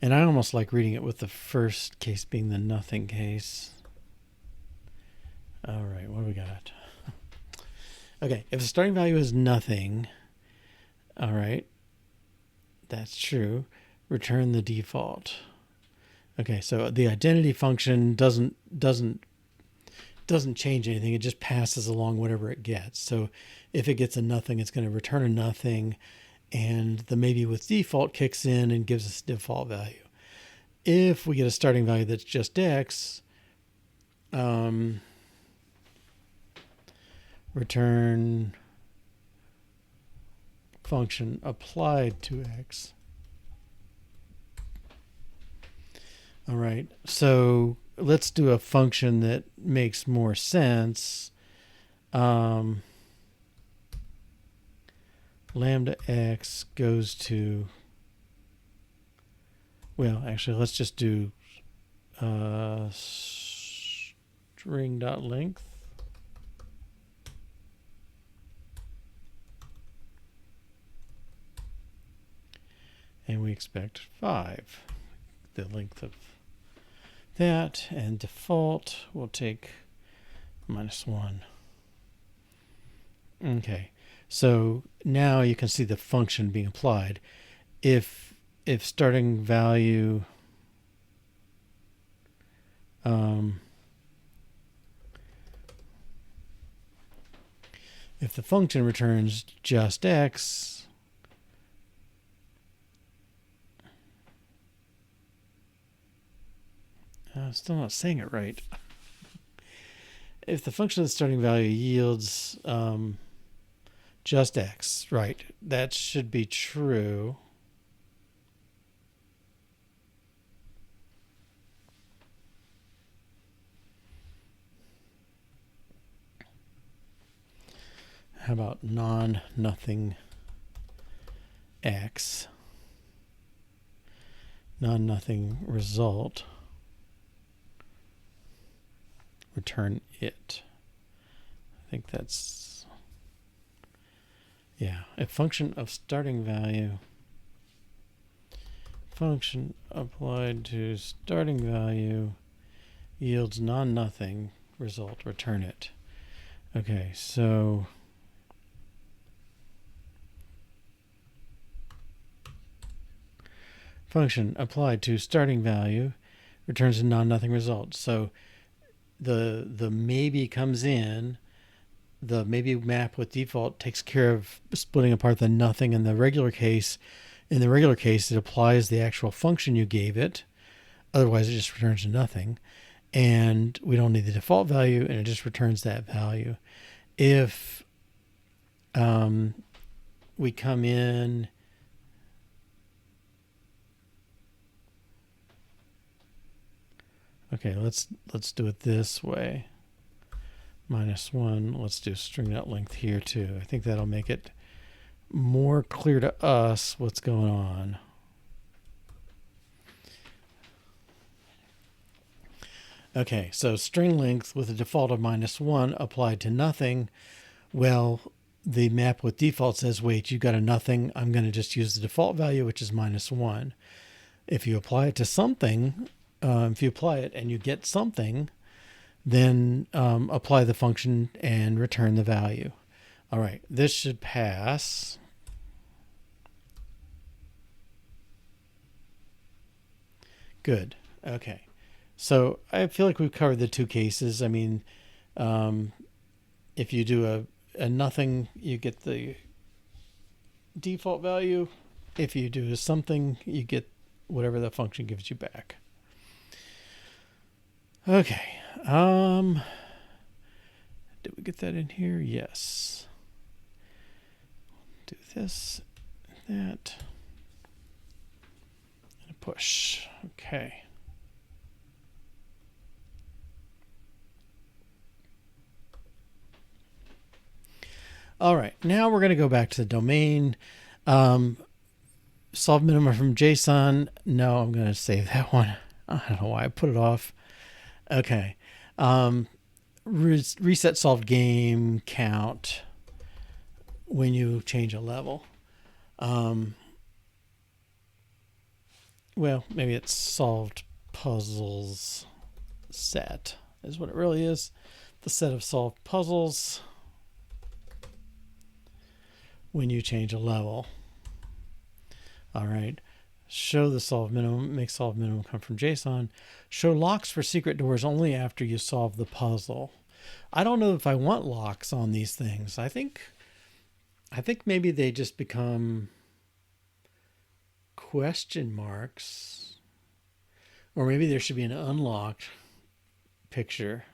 [SPEAKER 1] And I almost like reading it with the first case being the nothing case. All right, what do we got? Okay, if the starting value is nothing, all right, that's true. Return the default. Okay, so the identity function doesn't change anything. It just passes along whatever it gets. So if it gets a nothing, it's going to return a nothing, and the maybe with default kicks in and gives us default value. If we get a starting value that's just X, return function applied to X. All right, so let's do a function that makes more sense. Lambda X goes to, well, actually, let's just do string.length. And we expect 5, the length of that, and default will take -1. Okay, so now you can see the function being applied. If starting value if the function returns just X, I'm still not saying it right. If the function of the starting value yields just X, right, that should be true. How about non-nothing X? Non-nothing result. Return it. I think that's, yeah, a function of starting value. Function applied to starting value yields non-nothing result. Return it. Okay, so function applied to starting value returns a non-nothing result. So the maybe comes in, the maybe map with default takes care of splitting apart the nothing in the regular case. In the regular case, it applies the actual function you gave it. Otherwise, it just returns nothing. And we don't need the default value, and it just returns that value. If we come in, okay, let's do it this way. -1. Let's do string.length here too. I think that'll make it more clear to us what's going on. Okay, so string length with a default of -1 applied to nothing. Well, the map with default says, wait, you got a nothing. I'm going to just use the default value, which is -1. If you apply it to something, if you apply it and you get something, then apply the function and return the value. All right, this should pass. Good. Okay. So I feel like we've covered the two cases. I mean, if you do a nothing, you get the default value. If you do something, you get whatever the function gives you back. Okay. Did we get that in here? Yes. Do this, that, and a push. Okay. All right, now we're going to go back to the domain. Solve minimum from JSON. No, I'm going to save that one. I don't know why I put it off. Okay. Reset solved game count when you change a level. Well, maybe it's solved puzzles set is what it really is. The set of solved puzzles when you change a level. All right. Show the solve minimum, make solve minimum come from JSON. Show locks for secret doors only after you solve the puzzle. I don't know if I want locks on these things. I think maybe they just become question marks. Or maybe there should be an unlocked picture.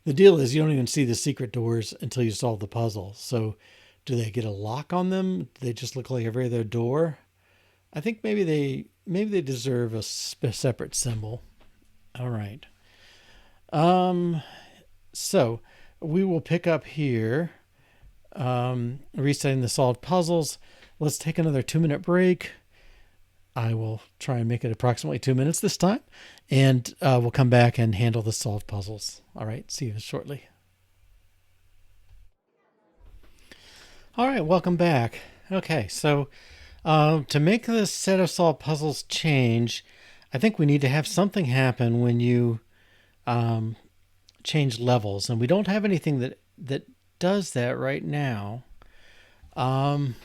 [SPEAKER 1] The deal is you don't even see the secret doors until you solve the puzzle. So do they get a lock on them? Do they just look like every other door? I think maybe they deserve a separate symbol. All right. So we will pick up here, resetting the solved puzzles. Let's take another 2-minute break. I will try and make it approximately 2 minutes this time, and we'll come back and handle the solved puzzles. All right. See you shortly. All right. Welcome back. Okay. So to make this set of solved puzzles change, I think we need to have something happen when you change levels, and we don't have anything that does that right now. I'm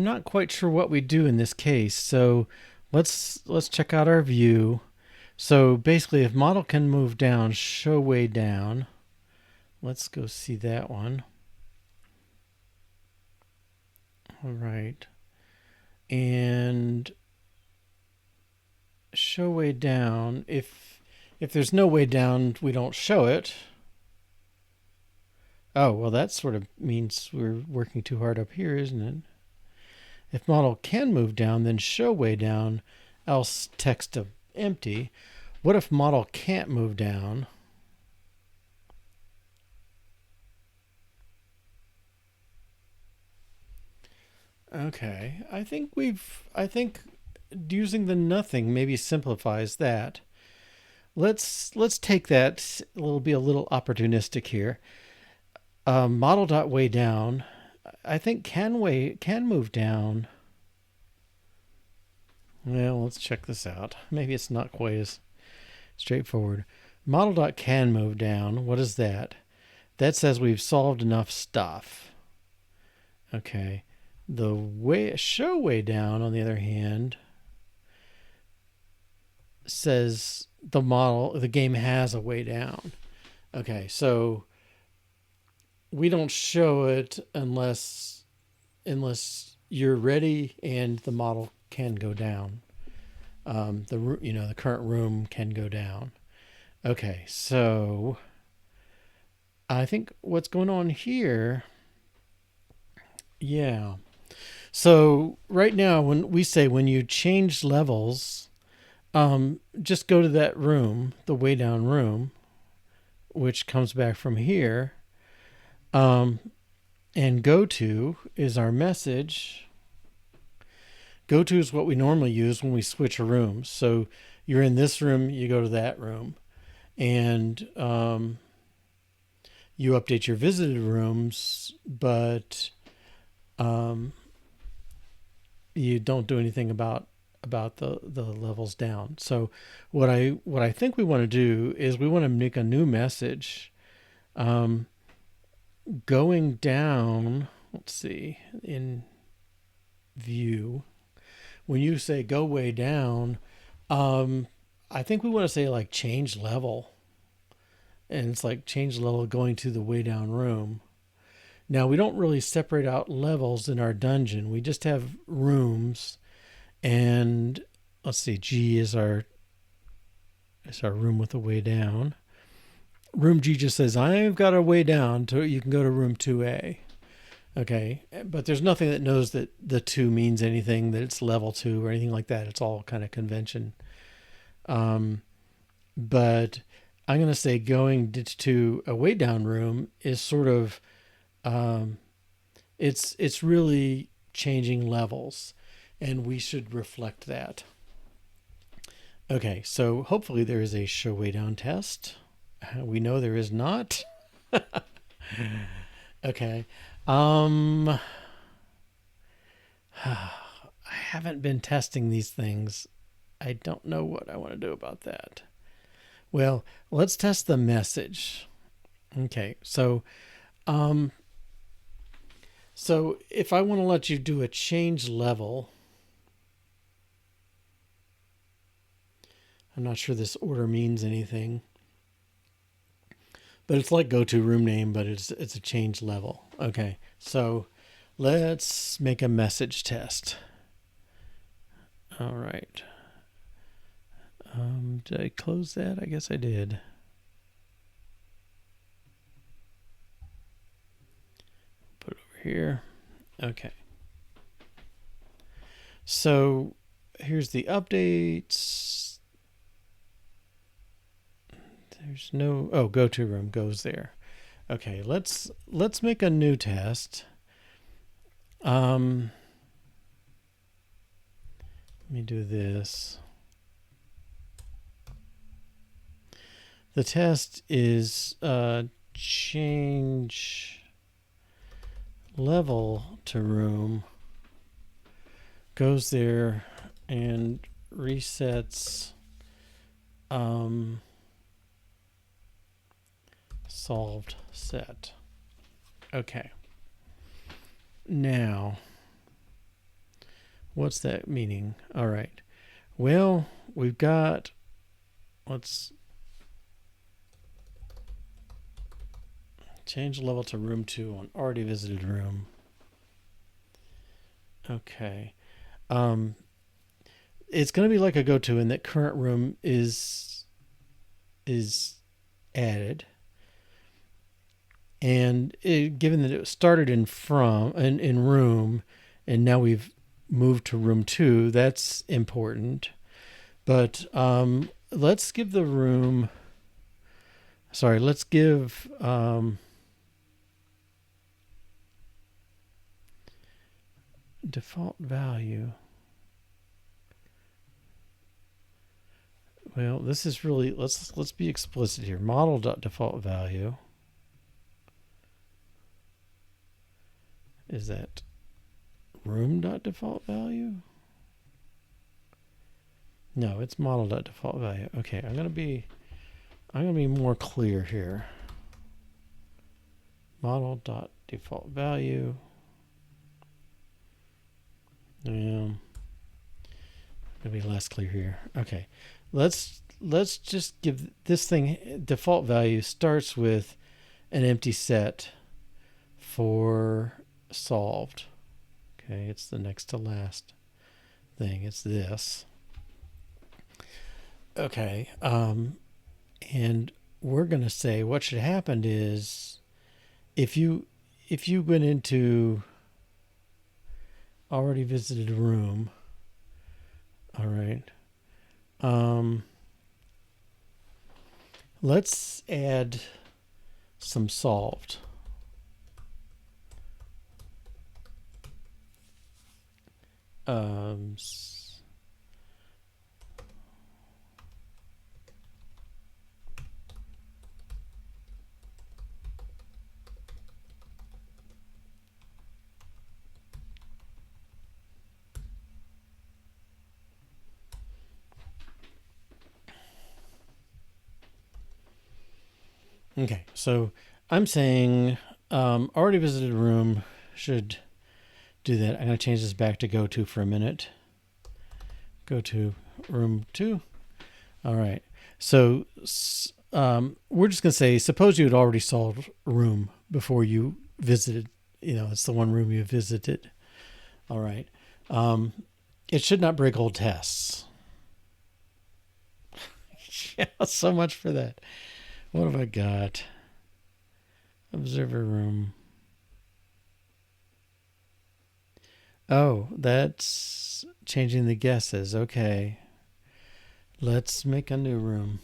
[SPEAKER 1] not quite sure what we do in this case, so let's check out our view. So basically, if model can move down, show way down. Let's go see that one. All right, and show way down. If there's no way down, we don't show it. Oh, well, that sort of means we're working too hard up here, isn't it? If model can move down, then show way down, else text to empty. What if model can't move down? Okay, I think using the nothing maybe simplifies that. Let's take that. We'll be a little opportunistic here. Model.way down, I think can move down. Well, let's check this out. Maybe it's not quite as straightforward. Model.can move down. What is that? That says we've solved enough stuff. Okay. The show way down, on the other hand, says the game has a way down. Okay, so we don't show it unless you're ready and the model can go down. The current room can go down. Okay, so I think what's going on here, yeah. So right now, when you change levels, just go to that room, the way down room, which comes back from here, and go to is our message. Go to is what we normally use when we switch rooms. So you're in this room, you go to that room, and you update your visited rooms, but you don't do anything about the levels down. So what I think we want to do is we want to make a new message, going down. Let's see, in view, when you say go way down, I think we want to say like change level, and it's like change level going to the way down room. Now we don't really separate out levels in our dungeon. We just have rooms. And let's see, G is our room with a way down. Room G just says, I've got a way down to, you can go to room 2A. Okay, but there's nothing that knows that the 2 means anything, that it's level 2 or anything like that. It's all kind of convention. But I'm going to say going to a way down room is sort of, it's really changing levels. And we should reflect that. Okay, so hopefully there is a show way down test. We know there is not. Okay. I haven't been testing these things. I don't know what I want to do about that. Well, let's test the message. Okay, so if I want to let you do a change level, I'm not sure this order means anything, but it's like go to room name, but it's a change level. Okay, so let's make a message test. All right. Did I close that? I guess I did. Put it over here. Okay. So here's the updates. There's no, go to room goes there. Okay, let's make a new test. Let me do this. The test is change level to room, goes there and resets solved set. Okay. Now, what's that meaning? All right. Well, we've got, let's change level to room 2 on already visited room. Okay. It's going to be like a go to in that current room is added. And given that it started in room, and now we've moved to room 2, that's important. But let's give the room, let's give default value. Well, this is really, let's be explicit here. Model.default value. Is that room.default value? No, it's model.default value. Okay, I'm gonna be more clear here. Model.default value. It'll be less clear here. Okay, let's just give this thing default value starts with an empty set for solved. Okay, it's the next to last thing. It's this. Okay, and we're gonna say what should happen is if you went into already visited room, all right, let's add some solved. Okay, so I'm saying already visited room should do that. I'm going to change this back to go to for a minute. Go to room 2. All right. So we're just going to say, suppose you had already solved room before you visited. It's the one room you visited. All right. It should not break old tests. Yeah, so much for that. What have I got? Observer room. Oh, that's changing the guesses. Okay. Let's make a new room.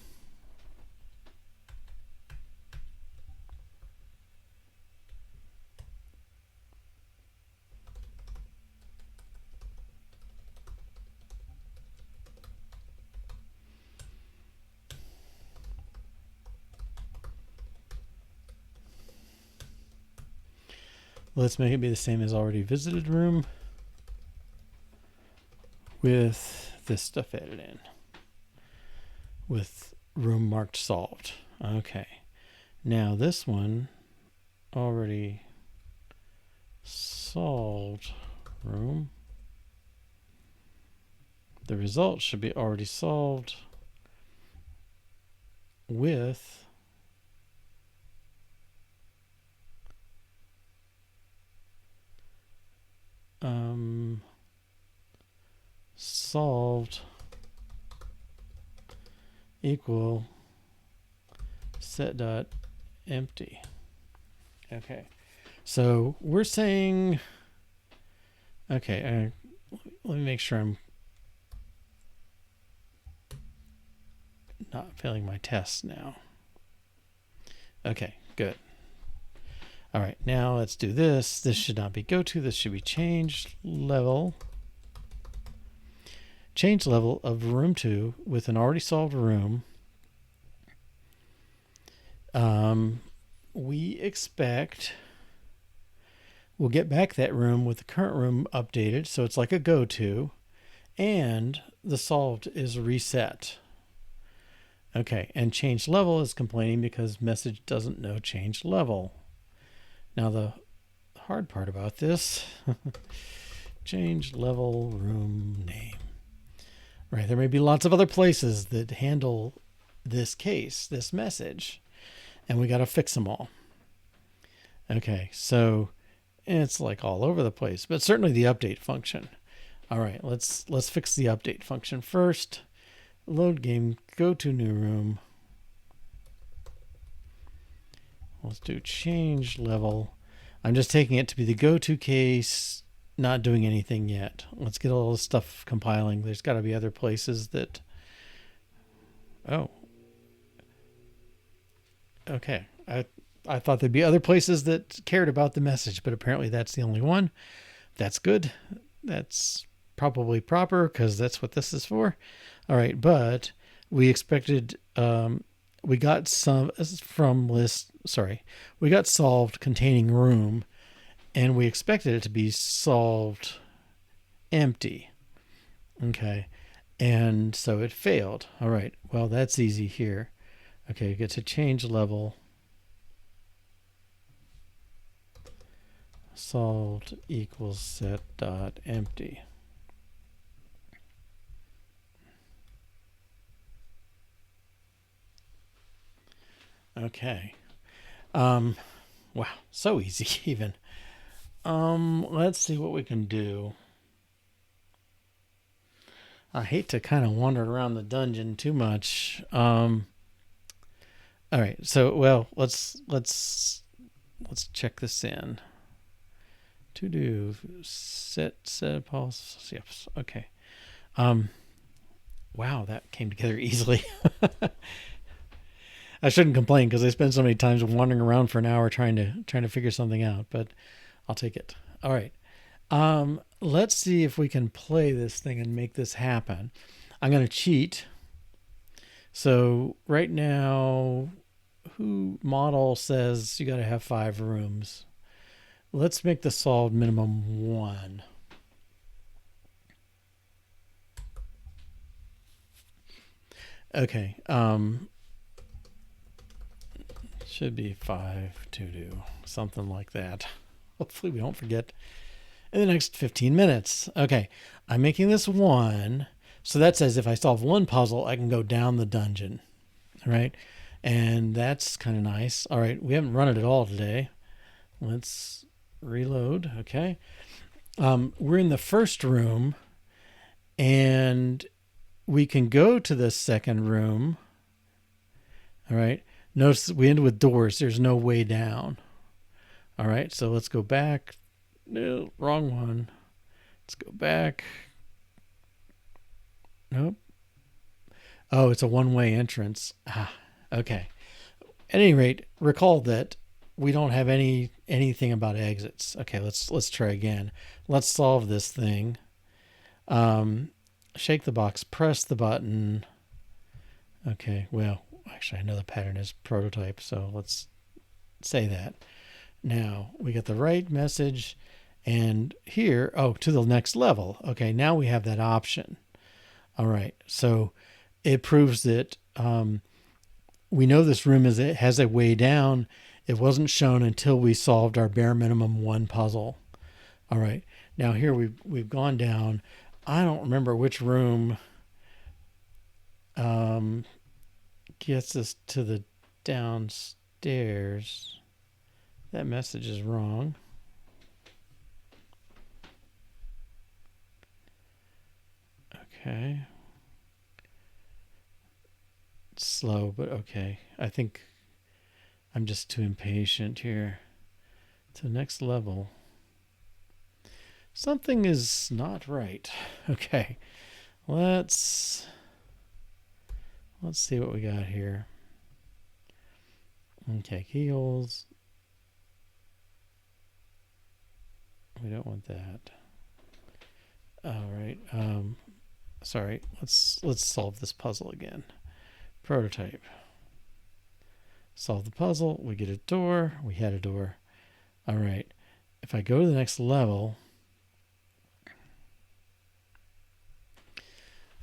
[SPEAKER 1] Let's make it be the same as already visited room with this stuff added in. With room marked solved. Okay. Now this one already solved room. The result should be already solved with solved equal set dot empty. Okay, so we're saying, okay, let me make sure I'm not failing my tests now. Okay, good. All right, now let's do this. This should not be go to, this should be change level. Change level of room 2 with an already solved room. We expect we'll get back that room with the current room updated, so it's like a go to, and the solved is reset. Okay, and change level is complaining because message doesn't know change level. Now the hard part about this, change level room name. Right, there may be lots of other places that handle this case, this message, and we got to fix them all. Okay, so it's like all over the place, but certainly the update function. All right, let's fix the update function first. Load game, go to new room. Let's do change level. I'm just taking it to be the go-to case, not doing anything yet. Let's get all this stuff compiling. There's got to be other places that... Oh. Okay. I thought there'd be other places that cared about the message, but apparently that's the only one. That's good. That's probably proper because that's what this is for. All right, but we expected... we got some from list... Sorry. We got solved containing room, and we expected it to be solved empty. Okay. And so it failed. All right. Well, that's easy here. Okay, get to change level. Solved equals set dot empty. Okay. Wow, so easy even. Let's see what we can do. I hate to kind of wander around the dungeon too much. All right. So, well, let's check this in. To do set pulse. Yes. Okay. Um. Wow, that came together easily. I shouldn't complain because I spend so many times wandering around for an hour trying to figure something out, but I'll take it. All right. Let's see if we can play this thing and make this happen. I'm going to cheat. So right now, who model says you got to have 5 rooms. Let's make the solved minimum 1. Okay. Should be 5 to do something like that. Hopefully we don't forget in the next 15 minutes. Okay. I'm making this 1. So that says if I solve 1 puzzle, I can go down the dungeon. All right. And that's kind of nice. All right. We haven't run it at all today. Let's reload. Okay. We're in the first room and we can go to the second room. All right. Notice we end with doors. There's no way down. All right. So let's go back. No, wrong one. Let's go back. Nope. Oh, it's a one-way entrance. Okay. At any rate, recall that we don't have anything about exits. Okay, let's try again. Let's solve this thing. Shake the box, press the button. Okay, well, actually I know the pattern is prototype, so let's say that. Now we get the right message, and here, to the next level. Okay, now we have that option. All right, so it proves that we know this room has a way down. It wasn't shown until we solved our bare minimum 1 puzzle. All right, now here we've gone down. I don't remember which room gets us to the downstairs. That message is wrong. Okay. It's slow, but okay. I think I'm just too impatient here. To the next level. Something is not right. Okay. Let's see what we got here. Okay, keyholes. We don't want that. All right. Sorry. Let's solve this puzzle again. Prototype. Solve the puzzle. We get a door. We had a door. All right. If I go to the next level.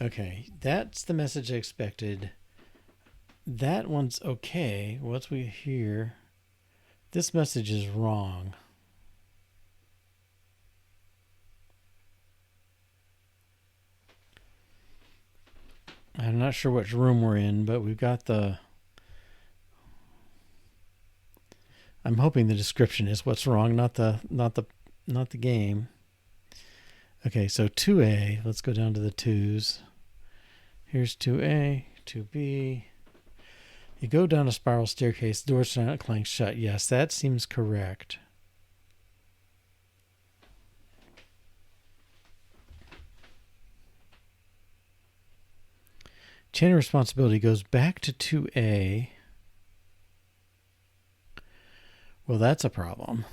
[SPEAKER 1] Okay, that's the message I expected. That one's okay. Once we hear, this message is wrong. I'm not sure which room we're in, but we've got the... I'm hoping the description is what's wrong, not the game. Okay, so 2A. Let's go down to the 2s. Here's 2A, 2B. You go down a spiral staircase, doors do not clank shut. Yes, that seems correct. Chain of responsibility goes back to 2A. Well, that's a problem.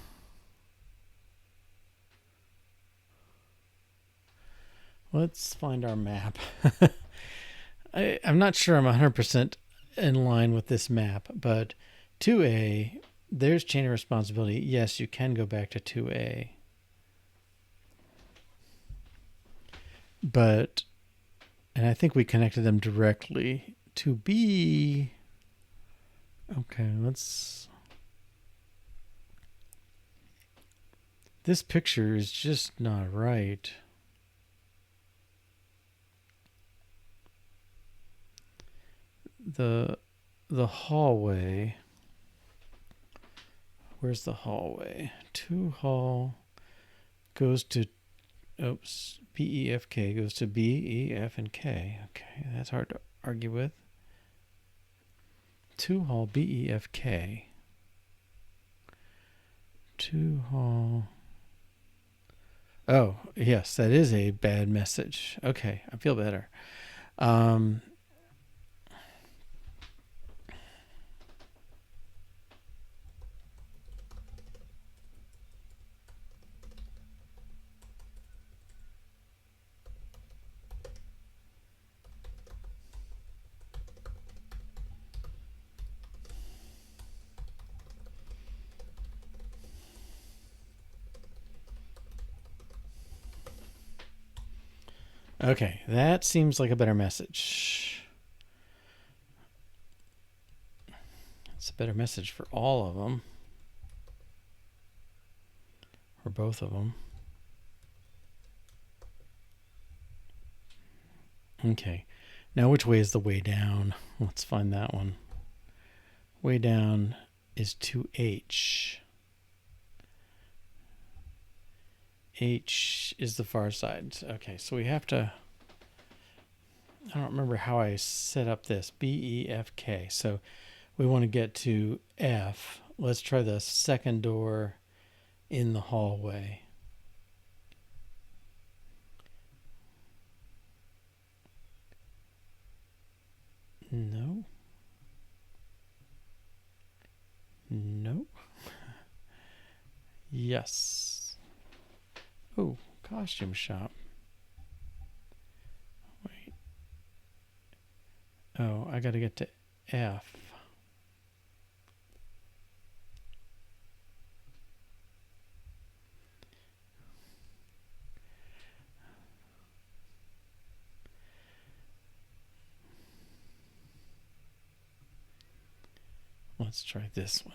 [SPEAKER 1] Let's find our map. I'm not sure I'm 100% in line with this map, but 2A, there's chain of responsibility. Yes, you can go back to 2A. But, and I think we connected them directly. 2B, okay, let's... This picture is just not right. The hallway. Where's the hallway? 2 hall goes to, oops, B, E, F, K goes to B, E, F, and K. Okay, that's hard to argue with. 2 hall, B, E, F, K. 2 hall. Oh, yes, that is a bad message. Okay, I feel better. Okay, that seems like a better message. It's a better message for all of them. Or both of them. Okay, now which way is the way down? Let's find that one. Way down is to H. H is the far side. Okay, so we have to, I don't remember how I set up this. B, E, F, K. So we want to get to F. Let's try the second door in the hallway. No. No. Yes. Oh, costume shop. Wait. Oh, I got to get to F. Let's try this one.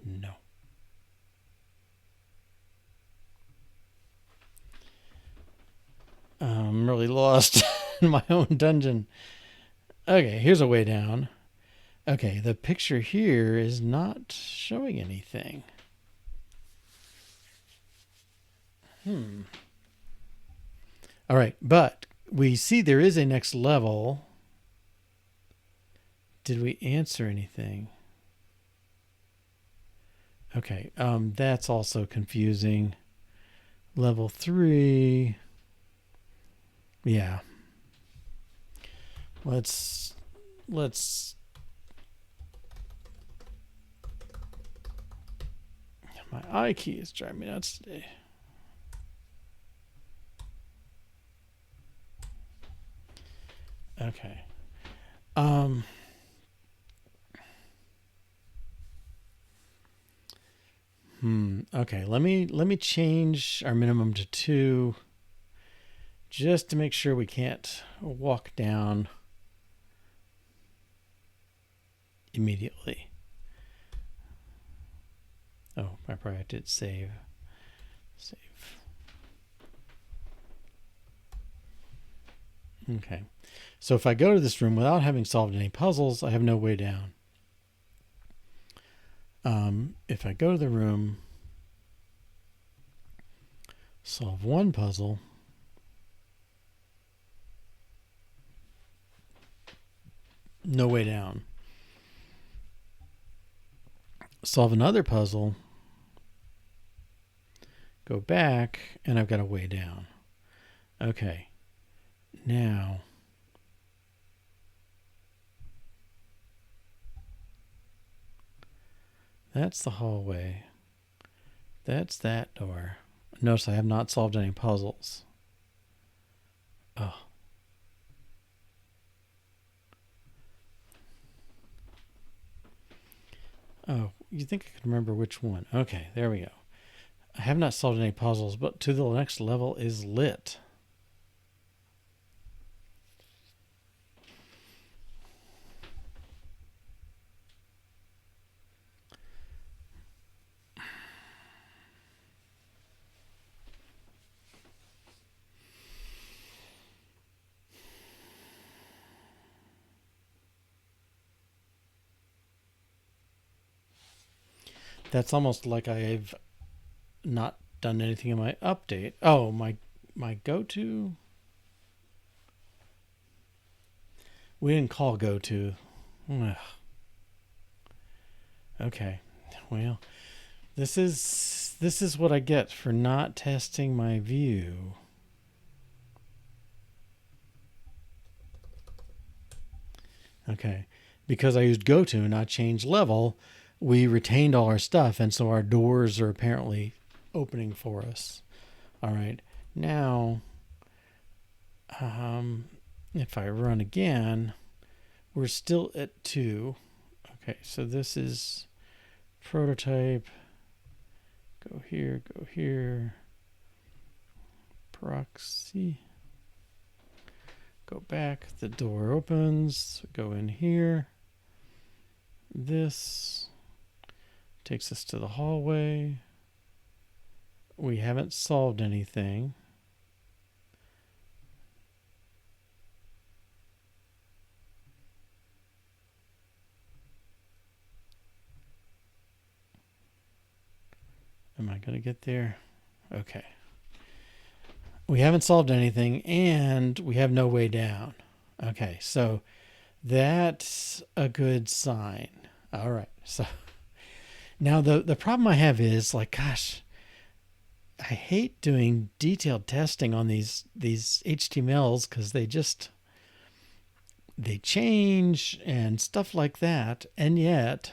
[SPEAKER 1] No. I'm really lost in my own dungeon. Okay, here's a way down. Okay, the picture here is not showing anything. All right, but we see there is a next level. Did we answer anything? Okay, that's also confusing. Level 3. Yeah. Let's my I key is driving me nuts today. Okay. Okay, let me change our minimum to 2 just to make sure we can't walk down immediately. Oh, I probably did save. Okay. So if I go to this room without having solved any puzzles, I have no way down. If I go to the room, solve 1 puzzle, no way down. Solve another puzzle, go back, and I've got a way down. Okay. Now, that's the hallway. That's that door. Notice I have not solved any puzzles. Oh. Oh, you think I could remember which one? Okay, there we go. I have not solved any puzzles, but to the next level is lit. That's almost like I've not done anything in my update. Oh, my go-to. We didn't call go-to. Ugh. Okay. Well, this is what I get for not testing my view. Okay. Because I used go-to and not change level, we retained all our stuff, and so our doors are apparently opening for us. All right. Now, if I run again, we're still at 2. Okay, so this is prototype. Go here. Proxy. Go back, the door opens, go in here. This takes us to the hallway. We haven't solved anything. Am I going to get there? Okay. We haven't solved anything, and we have no way down. Okay, so that's a good sign. All right, so now the problem I have is, like, gosh, I hate doing detailed testing on these HTMLs because they change and stuff like that, and yet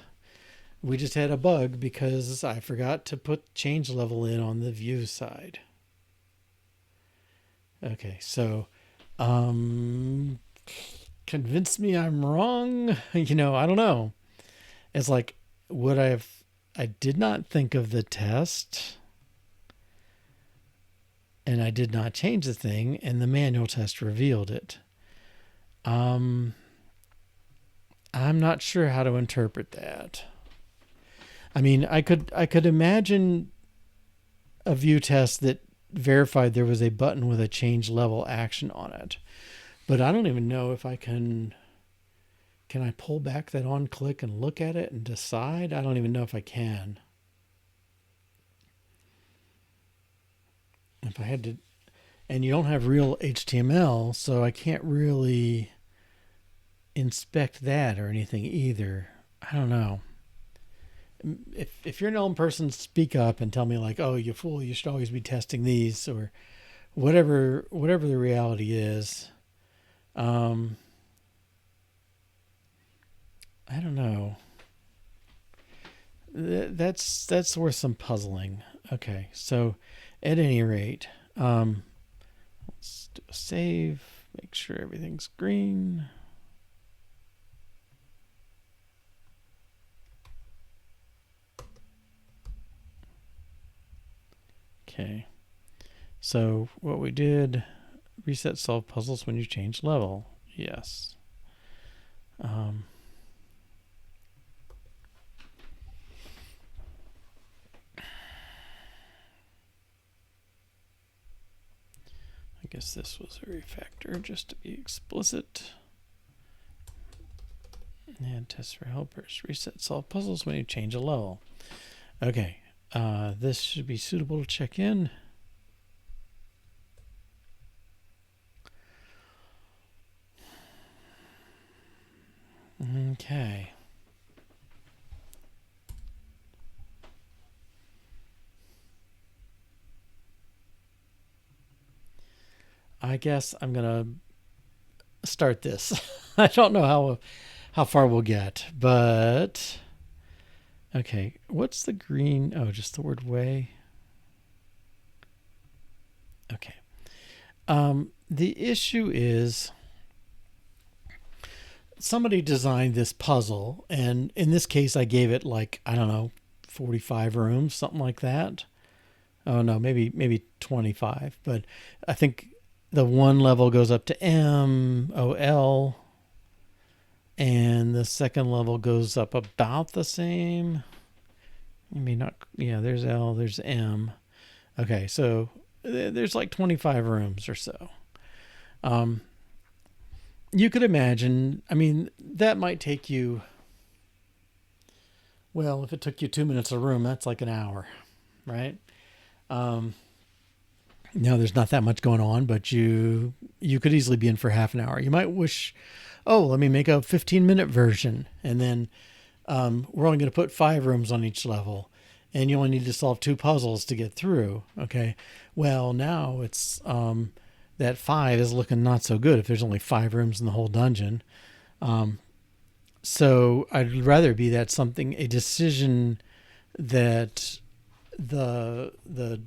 [SPEAKER 1] we just had a bug because I forgot to put change level in on the view side. Okay, so convince me I'm wrong. I don't know. It's like, I did not think of the test, and I did not change the thing, and the manual test revealed it. I'm not sure how to interpret that. I mean, I could imagine a view test that verified there was a button with a change level action on it, but I don't even know if I can I pull back that on click and look at it and decide? I don't even know if I can. If I had to, and you don't have real HTML, so I can't really inspect that or anything either. I don't know. If you're an Elm person, speak up and tell me, like, oh, you fool, you should always be testing these, or whatever the reality is. I don't know. That's worth some puzzling. Okay, so at any rate, let's do a save, make sure everything's green. Okay, so what we did, reset solve puzzles when you change level. Yes. I guess this was a refactor, just to be explicit. And test for helpers. Reset solve puzzles when you change a level. Okay. This should be suitable to check in. Okay. I guess I'm gonna start this. I don't know how far we'll get, but okay. What's the green? Oh, just the word way. Okay. The issue is somebody designed this puzzle, and in this case, I gave it, like, I don't know, 45 rooms, something like that. Oh no, maybe 25, but I think the one level goes up to MOL, and the second level goes up about the same. Maybe not. Yeah, there's L, there's M. Okay, so there's like 25 rooms or so. You could imagine, I mean, that might take you Well, if it took you 2 minutes a room, that's like an hour, right? Um, no, there's not that much going on, but you could easily be in for half an hour. You might wish, oh, let me make a 15-minute version, and then we're only going to put 5 rooms on each level, and you only need to solve 2 puzzles to get through. Okay, well now it's that 5 is looking not so good if there's only 5 rooms in the whole dungeon. So I'd rather be that something a decision that the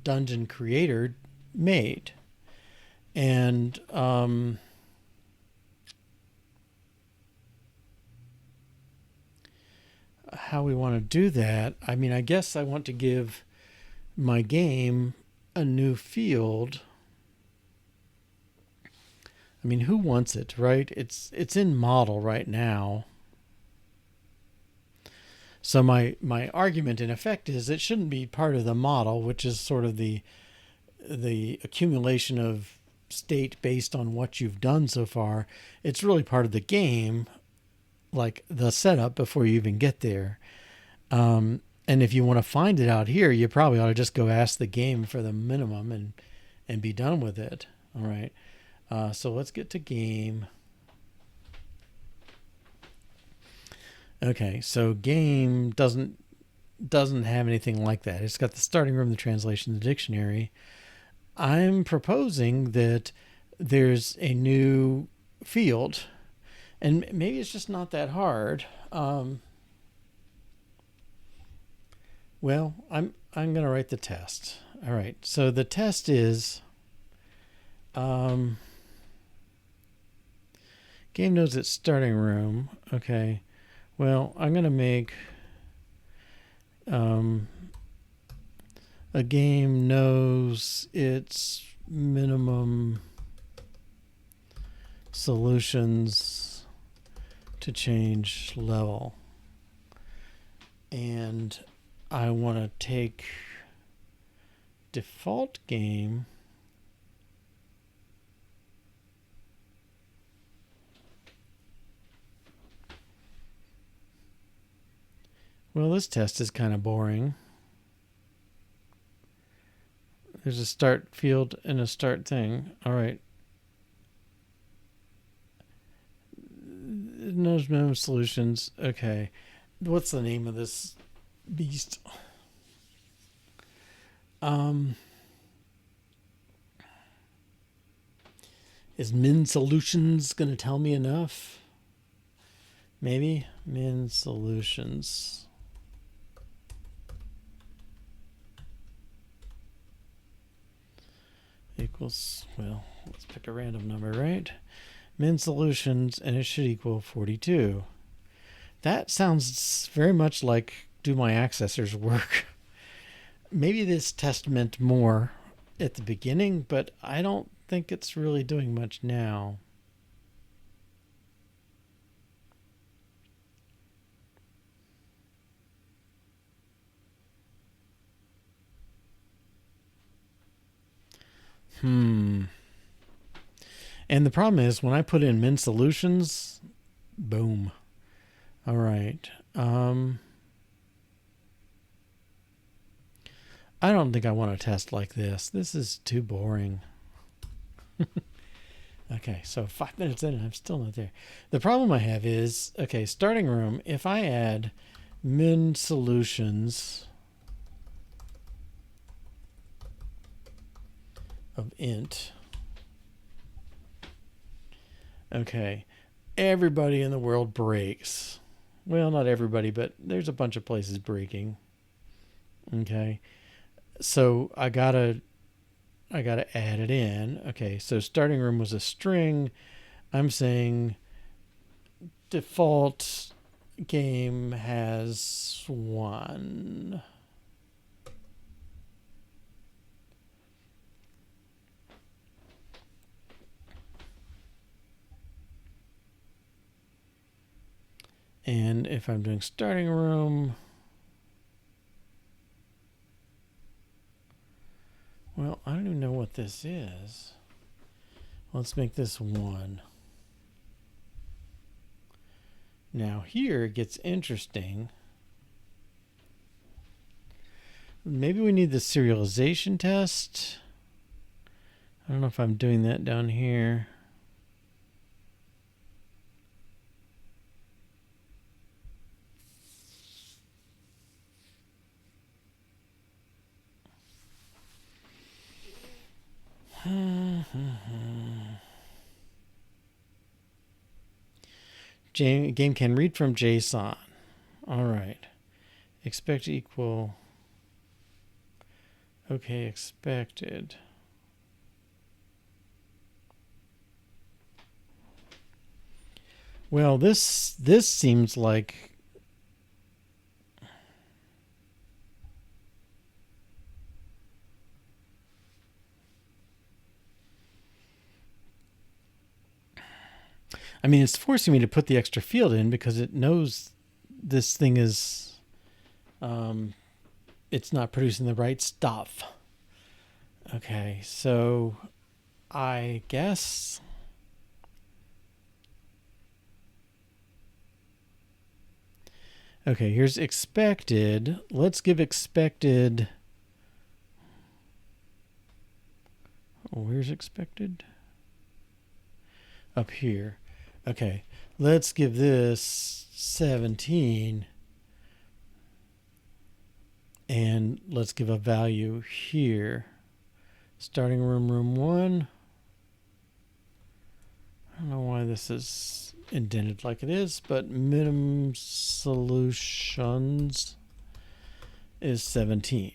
[SPEAKER 1] dungeon creator made, and how we want to do that. I mean, I guess I want to give my game a new field. I mean, who wants it, right? It's in model right now. So my argument in effect is it shouldn't be part of the model, which is sort of the accumulation of state based on what you've done so far. It's really part of the game, like the setup before you even get there. And if you want to find it out here, you probably ought to just go ask the game for the minimum and be done with it. All right. So let's get to game. Okay, so game doesn't have anything like that. It's got the starting room, the translation, the dictionary. I'm proposing that there's a new field, and maybe it's just not that hard. Well, I'm going to write the test. All right. So the test is game knows its starting room. Okay. Well, I'm going to make a game knows its minimum solutions to change level. And I want to take default game Well, this test is kind of boring. There's a start field and a start thing. All right. No minimum solutions. Okay. What's the name of this beast? Is min solutions going to tell me enough? Maybe min solutions equals, well, let's pick a random number, right? Min solutions, and it should equal 42. That sounds very much like do my accessors work? Maybe this test meant more at the beginning, but I don't think it's really doing much now. And the problem is when I put in min solutions, boom. All right. I don't think I want to test like this. This is too boring. Okay, so 5 minutes in and I'm still not there. The problem I have is, okay, starting room, if I add min solutions of int, okay, everybody in the world breaks. Well, not everybody, but there's a bunch of places breaking. Okay, so I gotta add it in. Okay, so starting room was a string. I'm saying default game has 1. And if I'm doing starting room, well, I don't even know what this is. Let's make this 1. Now here it gets interesting. Maybe we need the serialization test. I don't know if I'm doing that down here. Game can read from JSON. All right. Expect equal. Okay, expected. Well, this seems like I mean, it's forcing me to put the extra field in because it knows this thing is it's not producing the right stuff. Okay, so I guess okay, here's expected. Let's give expected. Oh, where's expected? Up here. Okay, let's give this 17. And let's give a value here. Starting room 1. I don't know why this is indented like it is, but minimum solutions is 17.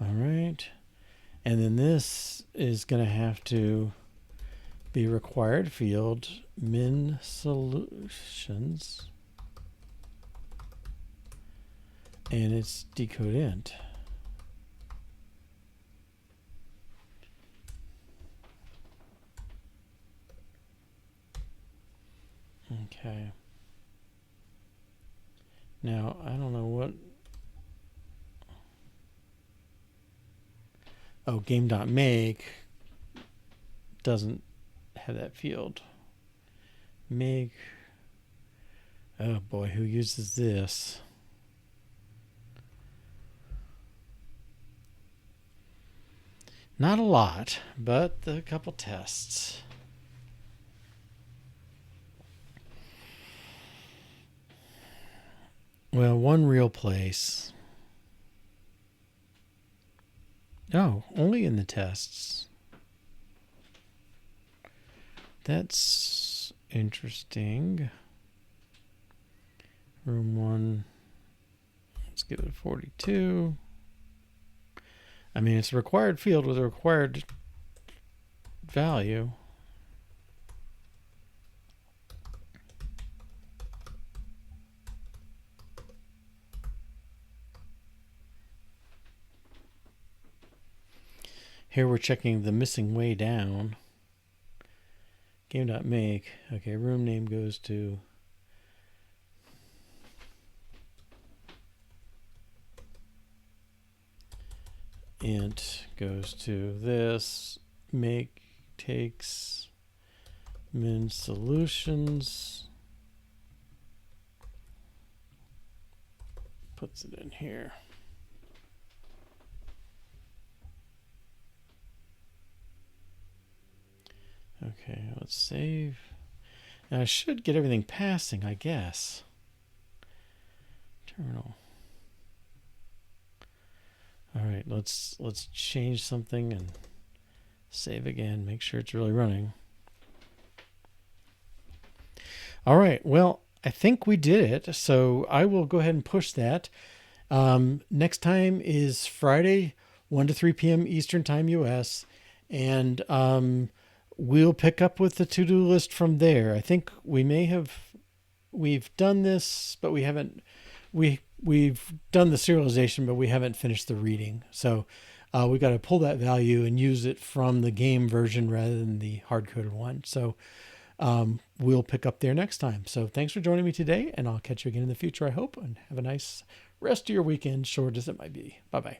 [SPEAKER 1] All right. And then this is going to have to be required field min solutions. And it's decode int. Okay. Now, I don't know what. Oh, game.make doesn't have that field. Make. Oh boy, who uses this? Not a lot, but a couple tests. Well, one real place. Oh, only in the tests. That's interesting. Room 1. Let's give it a 42. I mean, it's a required field with a required value. Here we're checking the missing way down. Game.make. Okay, room name goes to int goes to this. Make takes min solutions. Puts it in here. Okay, let's save. Now I should get everything passing, I guess. Terminal. All right, let's change something and save again. Make sure it's really running. All right, well, I think we did it. So I will go ahead and push that. Next time is Friday, 1 to 3 p.m. Eastern Time, U.S. And we'll pick up with the to-do list from there. I think we've done this, but we haven't. We've done the serialization, but we haven't finished the reading. So we've got to pull that value and use it from the game version rather than the hard-coded one. So we'll pick up there next time. So thanks for joining me today, and I'll catch you again in the future, I hope, and have a nice rest of your weekend, short as it might be. Bye-bye.